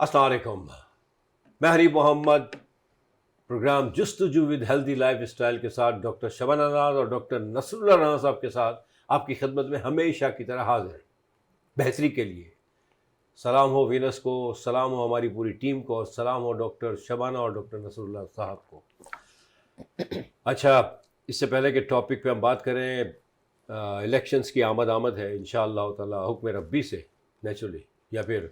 अस्सलाम वालेकुम। मैं Hanif Mohammad programme Justuju with healthy lifestyle के साथ डॉक्टर शबाना नाज और डॉक्टर नसरुल्लाह राना साहब के साथ आपकी खिदमत में हमेशा की तरह हाजिर, बेहतरी के लिए। सलाम हो वीनस को, सलाम हो हमारी पूरी टीम को, और सलाम हो डॉक्टर शबाना और डॉक्टर नसरुल्लाह साहब को। अच्छा, इससे पहले के टॉपिक पे हम बात करें, इलेक्शंस की आमद है इंशाअल्लाह ताला हुक्म रब्बी से, नेचुरली या फिर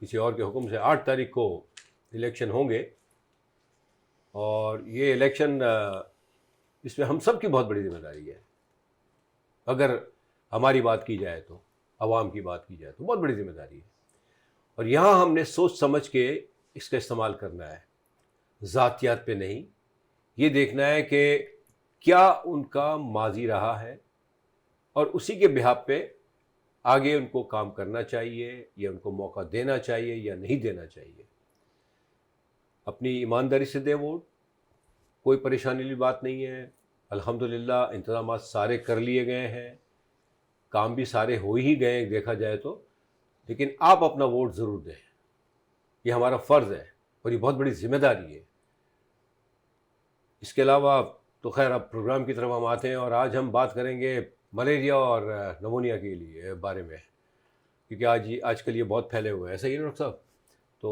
किसी और के हुक्म से 8 तारीख को इलेक्शन होंगे। और ये इलेक्शन, इसमें हम सब की बहुत बड़ी जिम्मेदारी है। अगर हमारी बात की जाए तो, आवाम की बात की जाए तो बहुत बड़ी जिम्मेदारी है। और यहाँ हमने सोच समझ के इसका इस्तेमाल करना है, ज़ातियात पे नहीं। ये देखना है कि क्या उनका माजी रहा है और उसी के बिहाफ पे आगे उनको काम करना चाहिए या उनको मौका देना चाहिए या नहीं देना चाहिए। अपनी ईमानदारी से दे वोट, कोई परेशानी वाली बात नहीं है। अल्हम्दुलिल्लाह इंतज़ामात सारे कर लिए गए हैं, काम भी सारे हो ही गए देखा जाए तो। लेकिन आप अपना वोट ज़रूर दें, ये हमारा फ़र्ज़ है और ये बहुत बड़ी ज़िम्मेदारी है। इसके अलावा तो खैर अब प्रोग्राम की तरफ हम आते हैं, और आज हम बात करेंगे मलेरिया और नमोनिया के लिए बारे में, क्योंकि आजकल ये बहुत फैले हुए हैं। ऐसा ही है डॉक्टर साहब? तो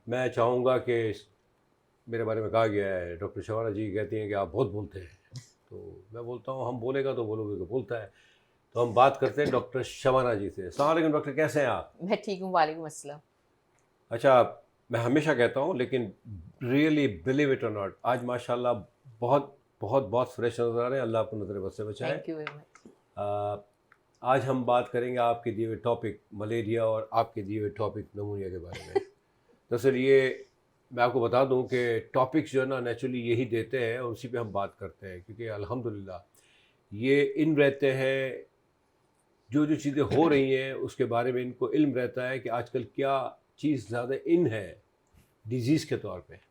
मैं चाहूँगा कि मेरे बारे में कहा गया है, डॉक्टर शबाना जी कहती हैं कि आप बहुत बोलते हैं, तो मैं बोलता हूँ हम बोलेगा तो बोलोगे कि बोलता है। तो हम बात करते हैं डॉक्टर शबाना जी से। अस्सलाम वालेकुम डॉक्टर, कैसे हैं आप? मैं ठीक हूँ, वालेकुम अस्सलाम। अच्छा, मैं हमेशा कहता हूँ, लेकिन रियली बिलीव इट और नॉट, आज माशाल्लाह बहुत बहुत बहुत फ्रेश नज़र आ रहे हैं। अल्लाह आपको नज़र बद से बचाए। Thank you very much. आज हम बात करेंगे आपके दिए हुए टॉपिक मलेरिया और आपके दिए हुए टॉपिक नमूनिया के बारे में। दरअसल ये मैं आपको बता दूं कि टॉपिक्स जो है ना नेचुरली यही देते हैं और उसी पे हम बात करते हैं, क्योंकि अल्हम्दुलिल्लाह ये इन रहते हैं, जो जो चीज़ें हो रही हैं उसके बारे में इनको इल्म रहता है कि आजकल क्या चीज़ ज़्यादा इन है डिज़ीज़ के तौर पे।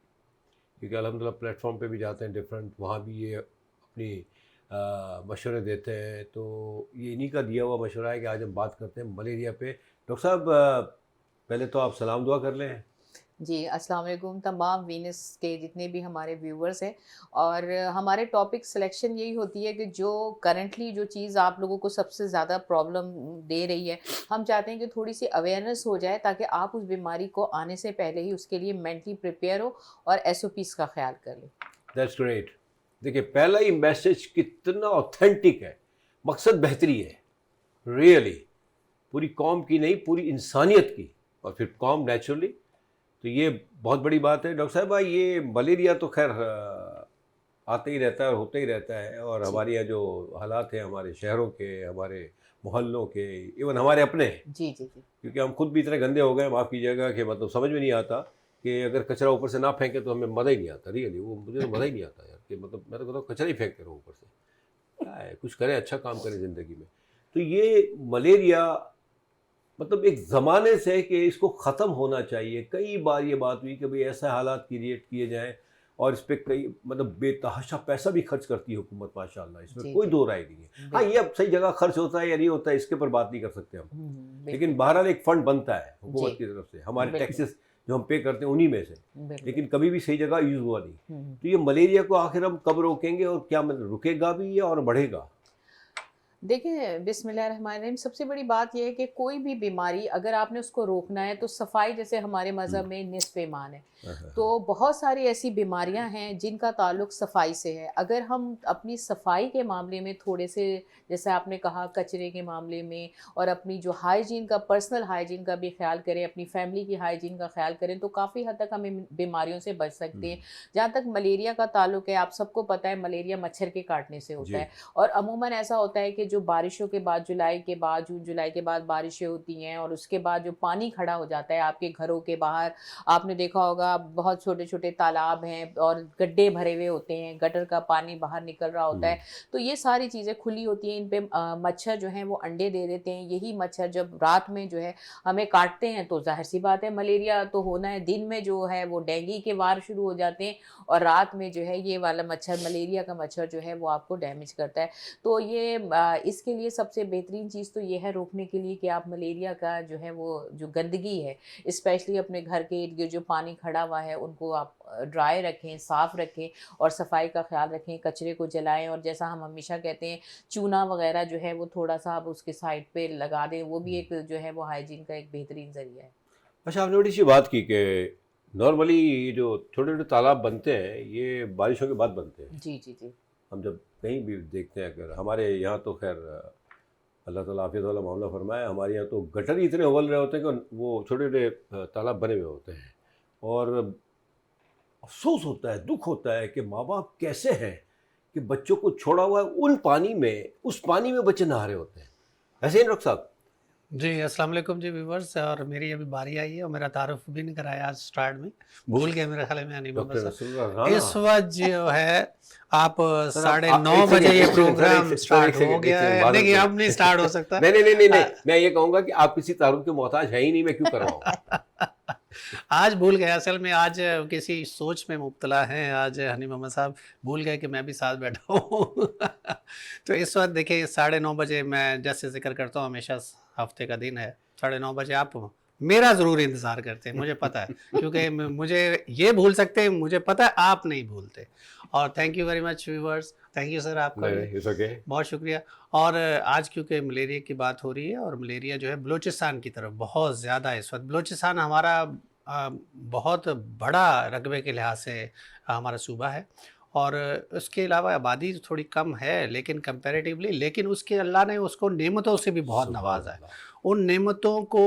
क्योंकि अल्हम्दुलिल्लाह प्लेटफॉर्म पे भी जाते हैं डिफरेंट, वहाँ भी ये अपनी मशवरे देते हैं। तो ये इन्हीं का दिया हुआ मशवरा है कि आज हम बात करते हैं मलेरिया पे। डॉक्टर साहब, पहले तो आप सलाम दुआ कर लें। जी, अस्सलाम वालेकुम तमाम वीनस के जितने भी हमारे व्यूवर्स हैं। और हमारे टॉपिक सिलेक्शन यही होती है कि जो करंटली जो चीज़ आप लोगों को सबसे ज़्यादा प्रॉब्लम दे रही है, हम चाहते हैं कि थोड़ी सी अवेयरनेस हो जाए ताकि आप उस बीमारी को आने से पहले ही उसके लिए मेंटली प्रिपेयर हो और एसओपीज़ का ख्याल कर लें। That's great. देखिए, पहला ही मैसेज कितना ऑथेंटिक है, मकसद बेहतरी है रियली, पूरी कौम की नहीं, पूरी इंसानियत की, और फिर कौम नेचुरली। तो ये बहुत बड़ी बात है। डॉक्टर साहब भाई, ये मलेरिया तो खैर आते ही रहता है और होता ही रहता है, और जी हमारे यहाँ जो हालात हैं हमारे शहरों के, हमारे मोहल्लों के, इवन हमारे अपने, जी जी जी। क्योंकि हम खुद भी इतने गंदे हो गए, माफ़ कीजिएगा, कि मतलब समझ में नहीं आता कि अगर कचरा ऊपर से ना फेंके तो हमें मज़ा ही नहीं आता। रियली वो मुझे तो मज़ा ही नहीं आता यार, कि मतलब मैं तो कहता हूँ कचरा ही फेंकते रहो ऊपर से। क्या है, कुछ करें, अच्छा काम करें ज़िंदगी में। तो ये मलेरिया मतलब एक ज़माने से कि इसको ख़त्म होना चाहिए। कई बार ये बात हुई कि भाई ऐसे हालात क्रिएट किए जाएँ, और इस पे कई मतलब बेतहाशा पैसा भी खर्च करती है हुकूमत माशाल्लाह, इसमें जी कोई जी। दो राय नहीं है। हाँ, बिल्कुल। ये अब सही जगह खर्च होता है या नहीं होता है इसके ऊपर बात नहीं कर सकते हम। लेकिन बिल्कुल। बहरहाल एक फ़ंड बनता है जी। हुकूमत की तरफ से, हमारे बिल्कुल। टैक्सेस जो हम पे करते हैं उन्हीं में से। बिल्कुल। लेकिन कभी भी सही जगह यूज़ हुआ नहीं। हम्म। तो ये मलेरिया को आखिर हम कब रोकेंगे, और क्या मतलब रुकेगा भी या और बढ़ेगा? देखिए, बिस्मिल्लाहिर्रहमानिर्रहीम, सबसे बड़ी बात ये है कि कोई भी बीमारी अगर आपने उसको रोकना है तो सफाई, जैसे हमारे हुँ। मज़हब में निस्फ़ ईमान है। हाँ, हाँ, हाँ। तो बहुत सारी ऐसी बीमारियां हैं जिनका ताल्लुक सफाई से है। अगर हम अपनी सफाई के मामले में थोड़े से, जैसे आपने कहा कचरे के मामले में, और अपनी जो हाइजीन का, पर्सनल हाइजीन का भी ख्याल करें, अपनी फैमिली की हाइजीन का ख्याल करें, तो काफ़ी हद तक हम इन बीमारियों से बच सकते हैं। हुँ। जहाँ तक मलेरिया का ताल्लुक है, आप सबको पता है मलेरिया मच्छर के काटने से होता जी। है। और अमूमन ऐसा होता है कि जो बारिशों के बाद, जुलाई के बाद, जून जुलाई के बाद बारिशें होती हैं, और उसके बाद जो पानी खड़ा हो जाता है आपके घरों के बाहर, आपने देखा होगा बहुत छोटे छोटे तालाब हैं और गड्ढे भरे हुए होते हैं, गटर का पानी बाहर निकल रहा होता हुँ। है। तो ये सारी चीज़ें खुली होती हैं, इन पे मच्छर जो हैं वो अंडे दे देते हैं। यही मच्छर जब रात में जो है हमें काटते हैं तो जाहिर सी बात है मलेरिया तो होना है। दिन में जो है वो डेंगू के वार शुरू हो जाते हैं, और रात में जो है ये वाला मच्छर, मलेरिया का मच्छर जो है वो आपको डैमेज करता है। तो ये इसके लिए सबसे बेहतरीन चीज़ तो ये है रोकने के लिए कि आप मलेरिया का जो है वो जो गंदगी है, स्पेशली अपने घर के इर्द गिर्द जो पानी खड़ा हुआ है उनको आप ड्राई रखें, साफ़ रखें और सफाई का ख्याल रखें, कचरे को जलाएं। और जैसा हम हमेशा कहते हैं, चूना वगैरह जो है वो थोड़ा सा आप उसके साइड पे लगा दें, वो भी एक जो है वो हाइजीन का एक बेहतरीन जरिया है। अच्छा, आपने बड़ी सी बात की कि नॉर्मली ये जो छोटे छोटे तालाब बनते हैं ये बारिशों के बाद बनते हैं। जी जी जी। हम जब कहीं भी देखते हैं, अगर हमारे यहाँ तो खैर अल्लाह ताला आफियत वाला मामला फरमाए, हमारे यहाँ तो गटर ही इतने उबल रहे होते हैं कि वो छोटे छोटे तालाब बने हुए होते हैं। और अफसोस होता है, दुख होता है कि माँ बाप कैसे हैं कि बच्चों को छोड़ा हुआ है उन पानी में, उस पानी में बच्चे नहा रहे होते हैं। ऐसे ही डॉक्टर साहब? जी, अस्सलाम वालेकुम जी व्यूअर्स। और मेरी अभी बारी आई है और मेरा तारुफ भी नहीं कराया आज स्टार्ट में, भूल गए मेरे ख्याल में अनिल डॉक्टर साहब। नसरुल्लाह राणा। इस वक्त जो है आप सर, आप 9:30 एक बजे सेकंड, ये एक सेकंड, प्रोग्राम सर, एक स्टार्ट सेकंड, हो एक गया सेकंड, है। बाद देखिए में। अब नहीं स्टार्ट हो सकता। नहीं नहीं नहीं नहीं, मैं ये कहूँगा कि आप किसी तारुफ के मोहताज है ही नहीं, मैं क्यों करवाऊँ? आज भूल गए, असल में आज किसी सोच में मुब्तला हैं। आज हनी मोहम्मद साहब भूल गए कि मैं भी साथ बैठा हूँ। तो इस वक्त देखिए 9:30 बजे, मैं जैसे जिक्र करता हूँ हमेशा, हफ्ते का दिन है, 9:30 बजे आप मेरा ज़रूर इंतज़ार करते हैं, मुझे पता है, क्योंकि मुझे ये भूल सकते हैं, मुझे पता है आप नहीं भूलते। और thank you very much viewers, thank you sir आपका भी, नहीं, इट्स ओके। बहुत शुक्रिया। और आज क्योंकि मलेरिया की बात हो रही है, और मलेरिया जो है बलूचिस्तान की तरफ बहुत ज़्यादा है इस वक्त। बलूचिस्तान हमारा बहुत बड़ा रकबे के लिहाज से हमारा सूबा है, और उसके अलावा आबादी थोड़ी कम है लेकिन कंपैरेटिवली, लेकिन उसके अल्लाह ने उसको नेमतों से भी बहुत नवाजा है। उन नेमतों को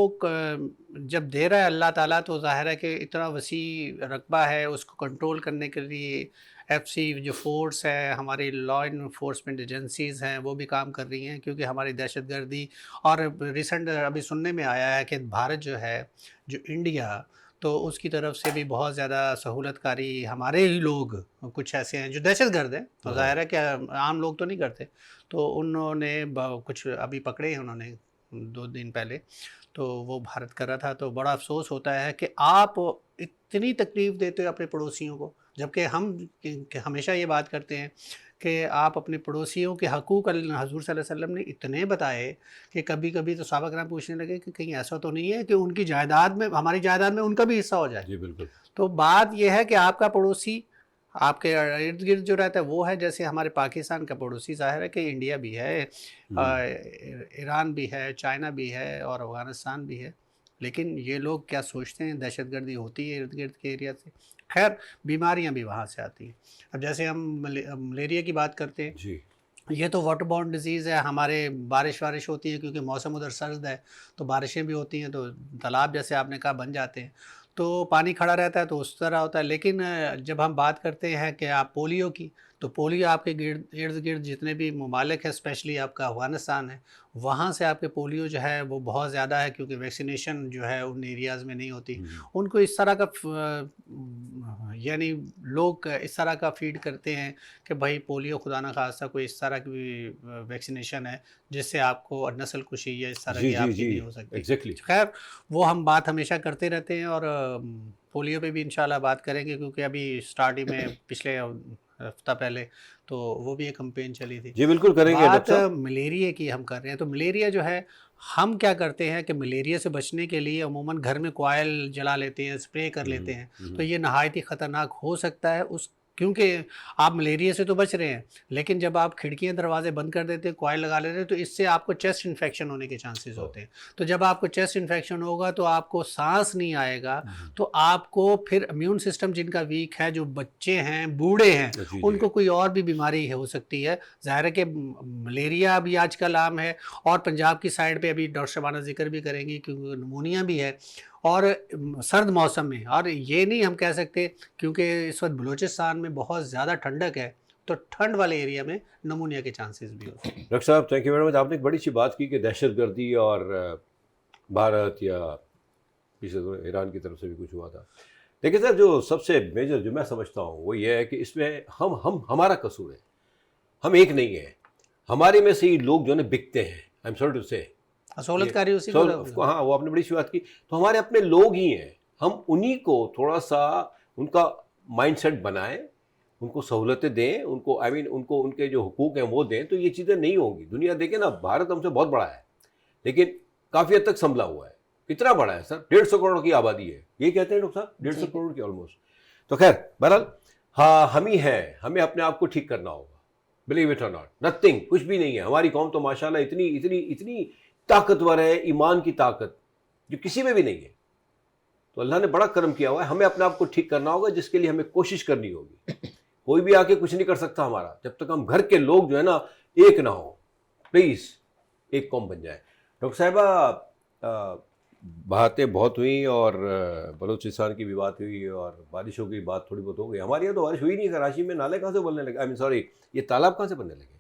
जब दे रहा है अल्लाह ताला, तो ज़ाहिर है कि इतना वसी रकबा है, उसको कंट्रोल करने के लिए एफसी जो फोर्स है, हमारी लॉ इन्फोर्समेंट एजेंसीज़ हैं, वो भी काम कर रही हैं, क्योंकि हमारी दहशतगर्दी। और रिसेंट अभी सुनने में आया है कि भारत जो है, जो इंडिया, तो उसकी तरफ से भी बहुत ज़्यादा सहूलतकारी, हमारे ही लोग कुछ ऐसे हैं जो दहशतगर्द हैं, तो ज़ाहिर है कि आम लोग तो नहीं करते। तो उन्होंने कुछ अभी पकड़े हैं उन्होंने 2 दिन पहले, तो वो भारत कर रहा था। तो बड़ा अफसोस होता है कि आप इतनी तकलीफ़ देते हो अपने पड़ोसियों को, जबकि हम हमेशा ये बात करते हैं कि आप अपने पड़ोसियों के हकूक़ हज़ूर सल्लल्लाहु अलैहि वसल्लम ने इतने बताए कि कभी कभी तो सहाबा किराम पूछने लगे कि कहीं ऐसा तो नहीं है कि उनकी जायदाद में, हमारी जायदाद में उनका भी हिस्सा हो जाए। जी बिल्कुल। तो बात यह है कि आपका पड़ोसी आपके इर्द गिर्द जो रहता है वो है, जैसे हमारे पाकिस्तान का पड़ोसी ज़ाहिर है कि इंडिया भी है, ईरान भी है, चाइना भी है और अफ़गानिस्तान भी है। लेकिन ये लोग क्या सोचते हैं, दहशतगर्दी होती है इर्द गिर्द के एरिया से, खैर बीमारियां भी वहाँ से आती हैं। अब जैसे हम मलेरिया की बात करते हैं, जी। ये तो वाटर बॉर्न डिजीज़ है। हमारे बारिश होती है, क्योंकि मौसम उधर सर्द है, तो बारिशें भी होती हैं, तो तालाब जैसे आपने कहा बन जाते हैं, तो पानी खड़ा रहता है, तो उस तरह होता है। लेकिन जब हम बात करते हैं कि आप पोलियो की, तो पोलियो आपके इर्द गिर्द जितने भी ममालिक है, स्पेशली आपका अफ़गानिस्तान है, वहाँ से आपके पोलियो जो है वो बहुत ज़्यादा है, क्योंकि वैक्सीनेशन जो है उन एरियाज़ में नहीं होती। उनको इस तरह का यानी लोग इस तरह का फीड करते हैं कि भाई पोलियो खुदा न खास्ता कोई इस तरह की वैक्सीनेशन है जिससे आपको नस्ल कुशी या इस तरह जी की जी आपकी जी, नहीं हो सकती। एग्जैक्टली। खैर, वो हम बात हमेशा करते रहते हैं, और पोलियो पे भी इंशाल्लाह बात करेंगे, क्योंकि अभी स्टार्ट ही में पिछले हफ्ता पहले तो वो भी एक कैंपेन चली थी। जी बिल्कुल करेंगे बात डॉक्टर साहब। मलेरिया की हम कर रहे हैं, तो मलेरिया जो है, हम क्या करते हैं कि मलेरिया से बचने के लिए अमूमन घर में कोयल जला लेते हैं, स्प्रे कर लेते हैं, तो ये नहायत ही ख़तरनाक हो सकता है उस, क्योंकि आप मलेरिया से तो बच रहे हैं, लेकिन जब आप खिड़कियां दरवाजे बंद कर देते हैं, कोयल लगा लेते हैं, तो इससे आपको चेस्ट इन्फेक्शन होने के चांसेस होते हैं। तो जब आपको चेस्ट इन्फेक्शन होगा तो आपको सांस नहीं आएगा, तो आपको फिर इम्यून सिस्टम जिनका वीक है, जो बच्चे हैं, बूढ़े हैं, जी, उनको कोई और भी बीमारी हो सकती है। ज़ाहिर है कि मलेरिया अभी आजकल आम है, और पंजाब की साइड पे अभी डॉक्टर शबाना जिक्र भी करेंगी, क्योंकि नमूनिया भी है, और सर्द मौसम में। और ये नहीं हम कह सकते, क्योंकि इस वक्त बलूचिस्तान में बहुत ज़्यादा ठंडक है, तो ठंड वाले एरिया में नमूनिया के चांसेस भी हो सकते हैं। डॉक्टर साहब, थैंक यू वेरी मच। आपने एक बड़ी सी बात की कि दहशतगर्दी और भारत या पिछले दिनों ईरान की तरफ से भी कुछ हुआ था। लेकिन सर, जो सबसे मेजर जो मैं समझता हूँ वो ये है कि इसमें हम हमारा कसूर है। हम एक नहीं है, हमारे में से ही लोग जो है बिकते हैं। आई एम सॉरी टू से, सहूलतकारी उसी को। हाँ, वो आपने बड़ी सी बात की। तो हमारे अपने लोग ही हैं, हम उन्हीं को थोड़ा सा उनका माइंडसेट बनाएं उनको सहूलतें दें, उनको उनको उनके जो हुकूक हैं वो दें, तो ये चीज़ें नहीं होंगी। दुनिया देखें ना, भारत हमसे बहुत बड़ा है, लेकिन काफ़ी हद तक संभला हुआ है। कितना बड़ा है सर? 150 करोड़ की आबादी है, ये कहते हैं डॉक्टर साहब, 150 जी करोड़ की ऑलमोस्ट। तो खैर बहरहाल, हाँ हम ही हैं, हमें अपने आप को ठीक करना होगा। बिलीव इट और नॉट, नथिंग, कुछ भी नहीं है। हमारी कौम तो माशाल्लाह इतनी इतनी इतनी ताकतवर है, ईमान की ताकत जो किसी में भी नहीं है। तो अल्लाह ने बड़ा करम किया हुआ है, हमें अपने आप को ठीक करना होगा, जिसके लिए हमें कोशिश करनी होगी। कोई भी आके कुछ नहीं कर सकता हमारा, जब तक हम घर के लोग जो है ना एक ना हो। प्लीज़ एक कौम बन जाए। डॉक्टर साहिबा, बातें बहुत हुई और बलूचिस्तान की भी बात हुई और बारिशों की बात थोड़ी बहुत हो गई। हमारे यहाँ तो बारिश हुई नहीं, कराची में नाले कहाँ से बनने लगे, आई मीन सॉरी, ये तालाब कहाँ से बनने लगे?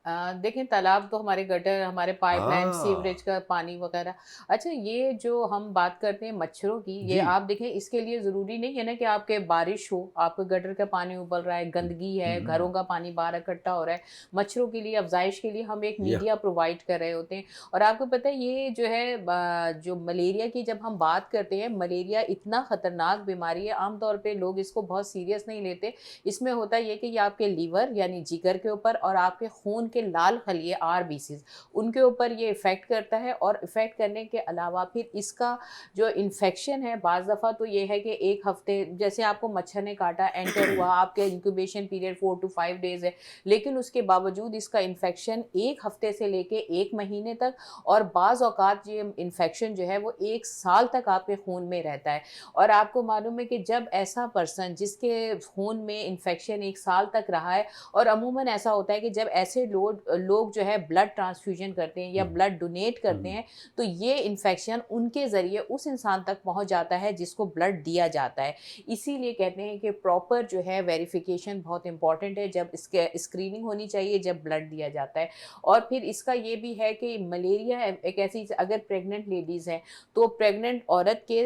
देखें, तालाब तो हमारे गटर, हमारे पाइपलाइन, सीवरेज हाँ का पानी वगैरह। अच्छा, ये जो हम बात करते हैं मच्छरों की, ये जी, आप देखें, इसके लिए ज़रूरी नहीं है ना कि आपके बारिश हो, आपके गटर का पानी उबल रहा है, गंदगी है, घरों का पानी बाहर इकट्ठा हो रहा है। मच्छरों के लिए, अफजाइश के लिए हम एक या मीडिया प्रोवाइड कर रहे होते हैं। और आपको पता है, ये जो है जो मलेरिया की जब हम बात करते हैं, मलेरिया इतना ख़तरनाक बीमारी है, आमतौर पर लोग इसको बहुत सीरियस नहीं लेते। इसमें होता ये कि ये आपके लीवर यानी जिगर के ऊपर और आपके खून के लाल खलिए आरबीसीज, उनके ऊपर ये इफ़ेक्ट करता है। और इफ़ेक्ट करने के अलावा फिर इसका जो इन्फेक्शन है, बाज़ दफ़ा तो ये है कि एक हफ्ते, जैसे आपको मच्छर ने काटा, एंटर हुआ, आपके इंक्यूबेशन पीरियड 4 to 5 डेज़ है, लेकिन उसके बावजूद इसका इन्फेक्शन एक हफ्ते से लेके 1 महीने तक, और बाज़ औक़ात ये इन्फेक्शन जो है वो 1 साल तक आपके खून में रहता है। और आपको मालूम है कि जब ऐसा पर्सन जिसके खून में इन्फेक्शन 1 साल तक रहा है, और अमूमन ऐसा होता है कि जब ऐसे लोग जो है ब्लड ट्रांसफ्यूजन करते हैं या ब्लड डोनेट करते हैं, तो ये इन्फेक्शन उनके ज़रिए उस इंसान तक पहुंच जाता है जिसको ब्लड दिया जाता है। इसीलिए कहते हैं कि प्रॉपर जो है वेरिफिकेशन बहुत इंपॉर्टेंट है, जब इसके स्क्रीनिंग होनी चाहिए जब ब्लड दिया जाता है। और फिर इसका ये भी है कि मलेरिया एक ऐसी, अगर प्रेग्नेंट लेडीज़ हैं तो प्रेग्नेंट औरत के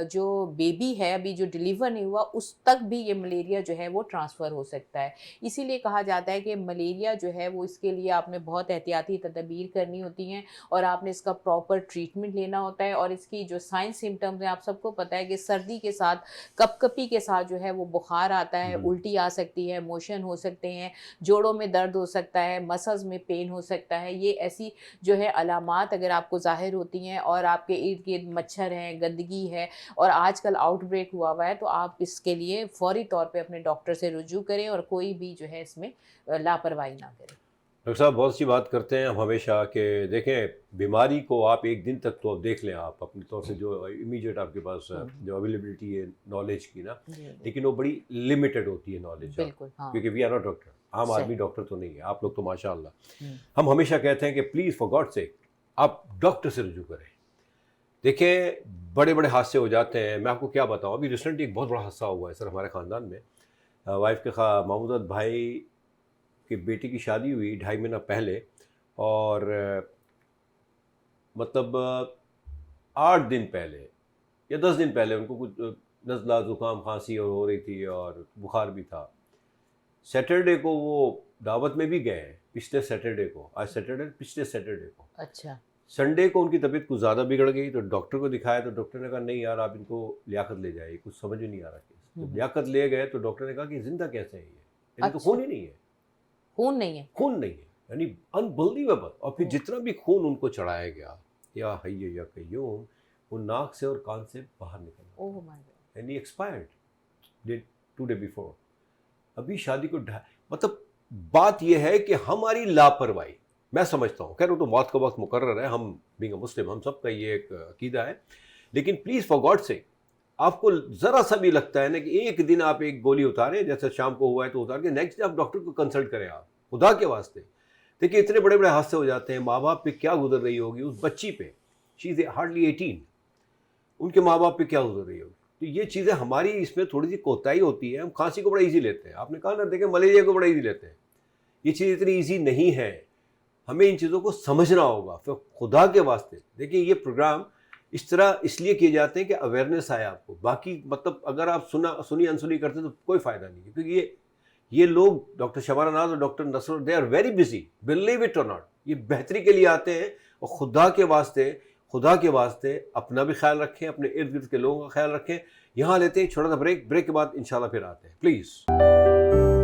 जो बेबी है अभी जो डिलीवर नहीं हुआ, उस तक भी ये मलेरिया जो है वो ट्रांसफ़र हो सकता है। इसीलिए कहा जाता है कि मलेरिया जो है वो, इसके लिए आपने बहुत एहतियाती तदबीर करनी होती हैं और आपने इसका प्रॉपर ट्रीटमेंट लेना होता है। और इसकी जो साइन सिम्टम्स हैं, आप सबको पता है कि सर्दी के साथ, कपकपी के साथ जो है वो बुखार आता है, उल्टी आ सकती है, मोशन हो सकते हैं, जोड़ों में दर्द हो सकता है, मसल्स में पेन हो सकता है। ये ऐसी जो है अलामात अगर आपको ज़ाहिर होती हैं और आपके इर्द गिर्द मच्छर हैं, गंदगी है और आजकल आउटब्रेक हुआ है, तो आप इसके लिए फ़ौरी तौर पे अपने डॉक्टर से रुजू करें और कोई भी जो है इसमें लापरवाही ना करें। डॉक्टर साहब बहुत सी बात करते हैं हम हमेशा कि देखें, बीमारी को आप एक दिन तक तो आप देख लें, आप अपनी तौर से जो इमीडिएट आपके पास जो अवेलेबिलिटी है नॉलेज की ना, जी, जी, लेकिन वो बड़ी लिमिटेड होती है नॉलेज, बिल्कुल, हाँ, क्योंकि वी आर नॉट डॉक्टर, आम सही। आदमी डॉक्टर तो नहीं है, आप लोग तो माशाअल्लाह। हम्म, हम हमेशा कहते हैं कि प्लीज़ फॉर गॉड सेक आप डॉक्टर से रुजू करें। देखें, बड़े बड़े हादसे हो जाते हैं, मैं आपको क्या बताऊँ, अभी रिसेंटली एक बहुत बड़ा हादसा हुआ है सर हमारे ख़ानदान में। वाइफ के मामूदत भाई की बेटी की शादी हुई 2.5 महीना पहले, और मतलब 8 दिन पहले या 10 दिन पहले उनको कुछ नज़ला, ज़ुकाम, खांसी और हो रही थी और बुखार भी था। सैटरडे को वो दावत में भी गए हैं, पिछले सैटरडे को, आज सैटरडे, पिछले सैटरडे को। अच्छा, संडे को उनकी तबीयत कुछ ज़्यादा बिगड़ गई, तो डॉक्टर को दिखाया, तो डॉक्टर ने कहा नहीं यार, आप इनको लियाकत ले जाइए, कुछ समझ ही नहीं आ रहा केस। जब लियाकत ले गए तो डॉक्टर ने कहा कि जिंदा कैसे है ये, तो अच्छा, खून ही नहीं है, खून नहीं है। खून नहीं है, यानी अनबिलीवेबल। और फिर ओह, जितना भी खून उनको चढ़ाया गया, या हय्य या कय्यूम, वो नाक से और कान से बाहर निकल oh my God, and he expired day 2 day before. अभी शादी को मतलब बात यह है कि हमारी लापरवाही, मैं समझता हूँ, खैर वो तो मौत का वक्त मुकर्रर है, हम बीइंग अ मुस्लिम हम सबका ये एक अकीदा है, लेकिन प्लीज़ फॉर गॉड से, आपको ज़रा सा भी लगता है ना कि एक दिन आप एक गोली उतारें, जैसे शाम को हुआ है तो उतार के नेक्स्ट डे आप डॉक्टर को कंसल्ट करें, आप खुदा के वास्ते। देखिए, इतने बड़े बड़े हादसे हो जाते हैं, माँ बाप पे क्या गुजर रही होगी उस बच्ची पे, शी इज़ हार्डली 18, उनके माँ बाप पे क्या गुजर रही होगी। तो ये चीज़ें हमारी इसमें थोड़ी सी कोताही होती है, हम खांसी को बड़ा ईजी लेते हैं, आपने कहा ना, देखें मलेरिया को बड़ा ईजी लेते हैं, ये चीज़ इतनी ईजी नहीं है, हमें इन चीज़ों को समझना होगा। फिर खुदा के वास्ते देखिए, ये प्रोग्राम इस तरह इसलिए किए जाते हैं कि अवेयरनेस आए आपको, बाकी मतलब अगर आप सुनी अनसुनी करते तो कोई फ़ायदा नहीं है, क्योंकि ये लोग डॉक्टर शबाना नाज और doctor Nasrul, they are very busy, believe it और नॉट, ये बेहतरी के लिए आते हैं। और खुदा के वास्ते अपना भी ख्याल रखें, अपने इर्द गिर्द के लोगों का ख्याल रखें। यहाँ लेते हैं छोटा सा ब्रेक, ब्रेक के बाद इंशाल्लाह फिर आते हैं, प्लीज़।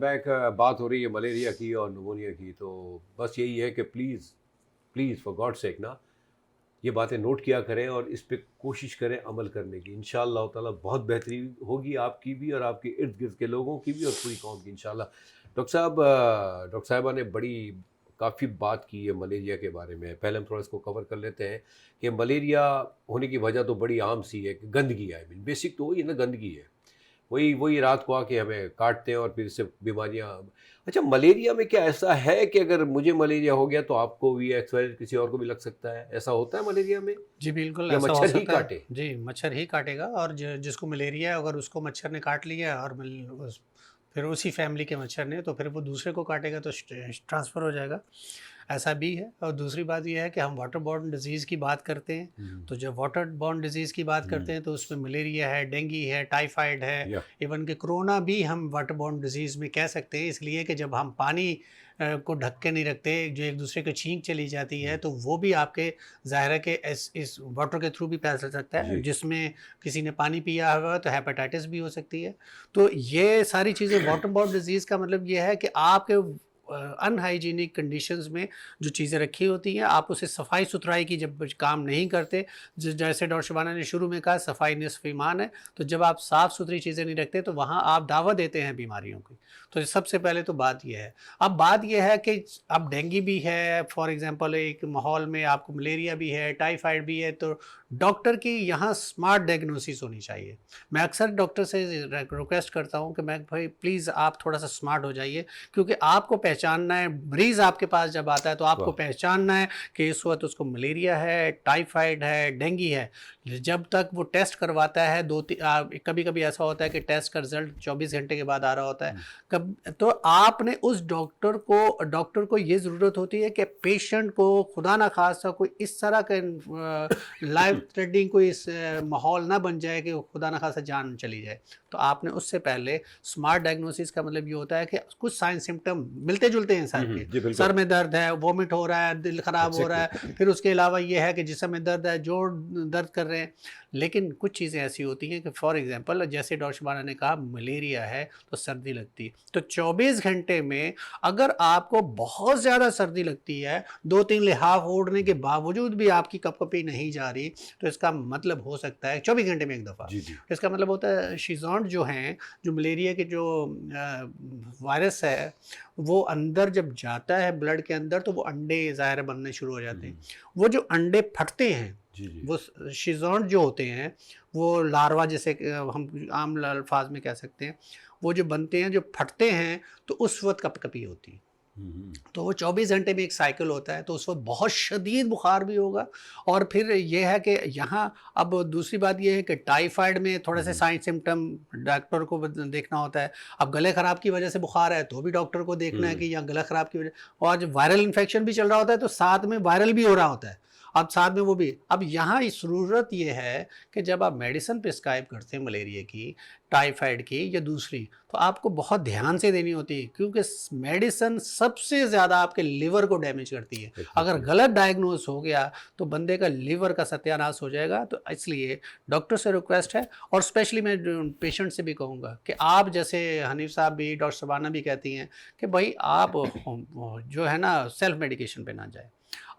बैक बात हो रही है मलेरिया की और निमोनिया की, तो बस यही है कि please please for God sake ना ये बातें नोट किया करें और इस पे कोशिश करें अमल करने की। इंशाअल्लाह ताला बहुत बेहतरी होगी आपकी भी और आपके इर्द गिर्द के लोगों की भी और पूरी कौम की इंशाअल्लाह। डॉक्टर साहिबा ने बड़ी काफ़ी बात की है मलेरिया के बारे में। पहले हम थोड़ा इसको कवर कर लेते हैं कि मलेरिया होने की वजह तो बड़ी आम सी है कि गंदगी है। आई मीन बेसिक तो वही है ना, गंदगी है। वही वही रात को आके हमें काटते हैं और फिर इससे बीमारियां। अच्छा, मलेरिया में क्या ऐसा है कि अगर मुझे मलेरिया हो गया तो आपको भी एक्सवाइज किसी और को भी लग सकता है? ऐसा होता है मलेरिया में जी बिल्कुल या ऐसा हो मच्छर ही सकता है। काटे? जी, मच्छर ही काटेगा और जिसको मलेरिया है अगर उसको मच्छर ने काट लिया और फिर उसी फैमिली के मच्छर ने, तो फिर वो दूसरे को काटेगा तो ट्रांसफ़र हो जाएगा। ऐसा भी है। और दूसरी बात ये है कि हम वाटर बॉर्न डिजीज़ की बात करते हैं, तो जब वाटर बॉर्न डिजीज़ की बात करते हैं तो उसमें मलेरिया है, डेंगू है, टाइफाइड है, या इवन कि कोरोना भी हम वाटर बॉर्न डिजीज़ में कह सकते हैं, इसलिए कि जब हम पानी को ढक के नहीं रखते, जो एक दूसरे को छींक चली जाती है, तो वो भी आपके ज़ाहिर है कि इस वाटर के थ्रू भी फैल सकता है, जी जिसमें किसी ने पानी पिया होगा तो हेपेटाइटिस भी हो सकती है। तो ये सारी चीज़ें वाटर बॉर्न डिजीज़ का मतलब ये है कि आपके अनहाइजीनिक कंडीशंस में जो चीज़ें रखी होती हैं, आप उसे सफाई सुथराई की जब काम नहीं करते, जैसे डॉक्टर शबाना ने शुरू में कहा सफाई निस्फ ईमान है, तो जब आप साफ़ सुथरी चीज़ें नहीं रखते तो वहाँ आप दावा देते हैं बीमारियों की। तो सबसे पहले तो बात यह है। अब बात यह है कि अब डेंगू भी है, फॉर एग्जांपल एक माहौल में आपको मलेरिया भी है, टाइफाइड भी है, तो डॉक्टर की यहाँ स्मार्ट डायग्नोसिस होनी चाहिए। मैं अक्सर डॉक्टर से रिक्वेस्ट करता हूँ कि मैं भाई प्लीज़ आप थोड़ा सा स्मार्ट हो जाइए, क्योंकि आपको पहचानना है, मरीज़ आपके पास जब आता है तो आपको वाह पहचानना है कि इस वक्त उसको मलेरिया है, टाइफाइड है, डेंगू है। जब तक वो टेस्ट करवाता है, कभी कभी ऐसा होता है कि टेस्ट का रिजल्ट 24 घंटे के बाद आ रहा होता है। कब तो आपने उस डॉक्टर को ये ज़रूरत होती है कि पेशेंट को खुदा ना खास्ता कोई इस तरह का लाइफ थ्रेटनिंग कोई इस माहौल ना बन जाए कि खुदा ना खास्ता जान चली जाए। तो आपने उससे पहले स्मार्ट डायग्नोसिस का मतलब ये होता है कि कुछ साइन सिम्टम मिलते जुलते हैं सर के, जी बिल्कुल सर में दर्द है, वोमिट हो रहा है, दिल ख़राब हो रहा एग्जैक्टली है, फिर उसके अलावा ये है कि जिस्म में दर्द है, जोड़ दर्द कर रहे हैं। लेकिन कुछ चीज़ें ऐसी होती हैं कि फॉर एग्जांपल जैसे डॉक्टर शबाना ने कहा मलेरिया है तो सर्दी लगती है, तो 24 घंटे में अगर आपको बहुत ज़्यादा सर्दी लगती है, 2-3 लिहाफ ओढ़ने के बावजूद भी आपकी कपकपी नहीं जा रही, तो इसका मतलब हो सकता है 24 घंटे में एक दफ़ा, जी जी इसका मतलब होता है शीज़ोंट जो हैं, जो मलेरिया के जो वायरस है, वो अंदर जब जाता है ब्लड के अंदर तो वो अंडे ज़ाहिर है बनने शुरू हो जाते हैं। वो जो अंडे फटते हैं, जी जी वो शीज़ोंट जो होते हैं, वो लार्वा जैसे हम आम अल्फाज में कह सकते हैं, वो जो बनते हैं, जो फटते हैं, तो उस वक्त कपकपी होती है। तो वो 24 घंटे में एक साइकिल होता है, तो उस वक्त बहुत शदीद बुखार भी होगा। और फिर ये है कि यहाँ अब दूसरी बात ये है कि टाइफाइड में थोड़े से साइन सिम्टम डॉक्टर को देखना होता है। अब गले ख़राब की वजह से बुखार है तो भी डॉक्टर को देखना है कि या गला ख़राब की वजह, और जब वायरल इन्फेक्शन भी चल रहा होता है तो साथ में वायरल भी हो रहा होता है, अब साथ में वो भी। अब यहाँ ज़रूरत ये है कि जब आप मेडिसिन प्रिस्क्राइब करते हैं मलेरिया की, टाइफाइड की या दूसरी, तो आपको बहुत ध्यान से देनी होती है, क्योंकि मेडिसिन सबसे ज़्यादा आपके लिवर को डैमेज करती है। अगर गलत डायग्नोस हो गया तो बंदे का लिवर का सत्यानाश हो जाएगा। तो इसलिए डॉक्टर से रिक्वेस्ट है, और स्पेशली मैं पेशेंट से भी कहूँगा कि आप जैसे हनीफ साहब भी, डॉक्टर शबाना भी कहती हैं कि भाई आप जो है ना सेल्फ मेडिकेशन पे ना जाए,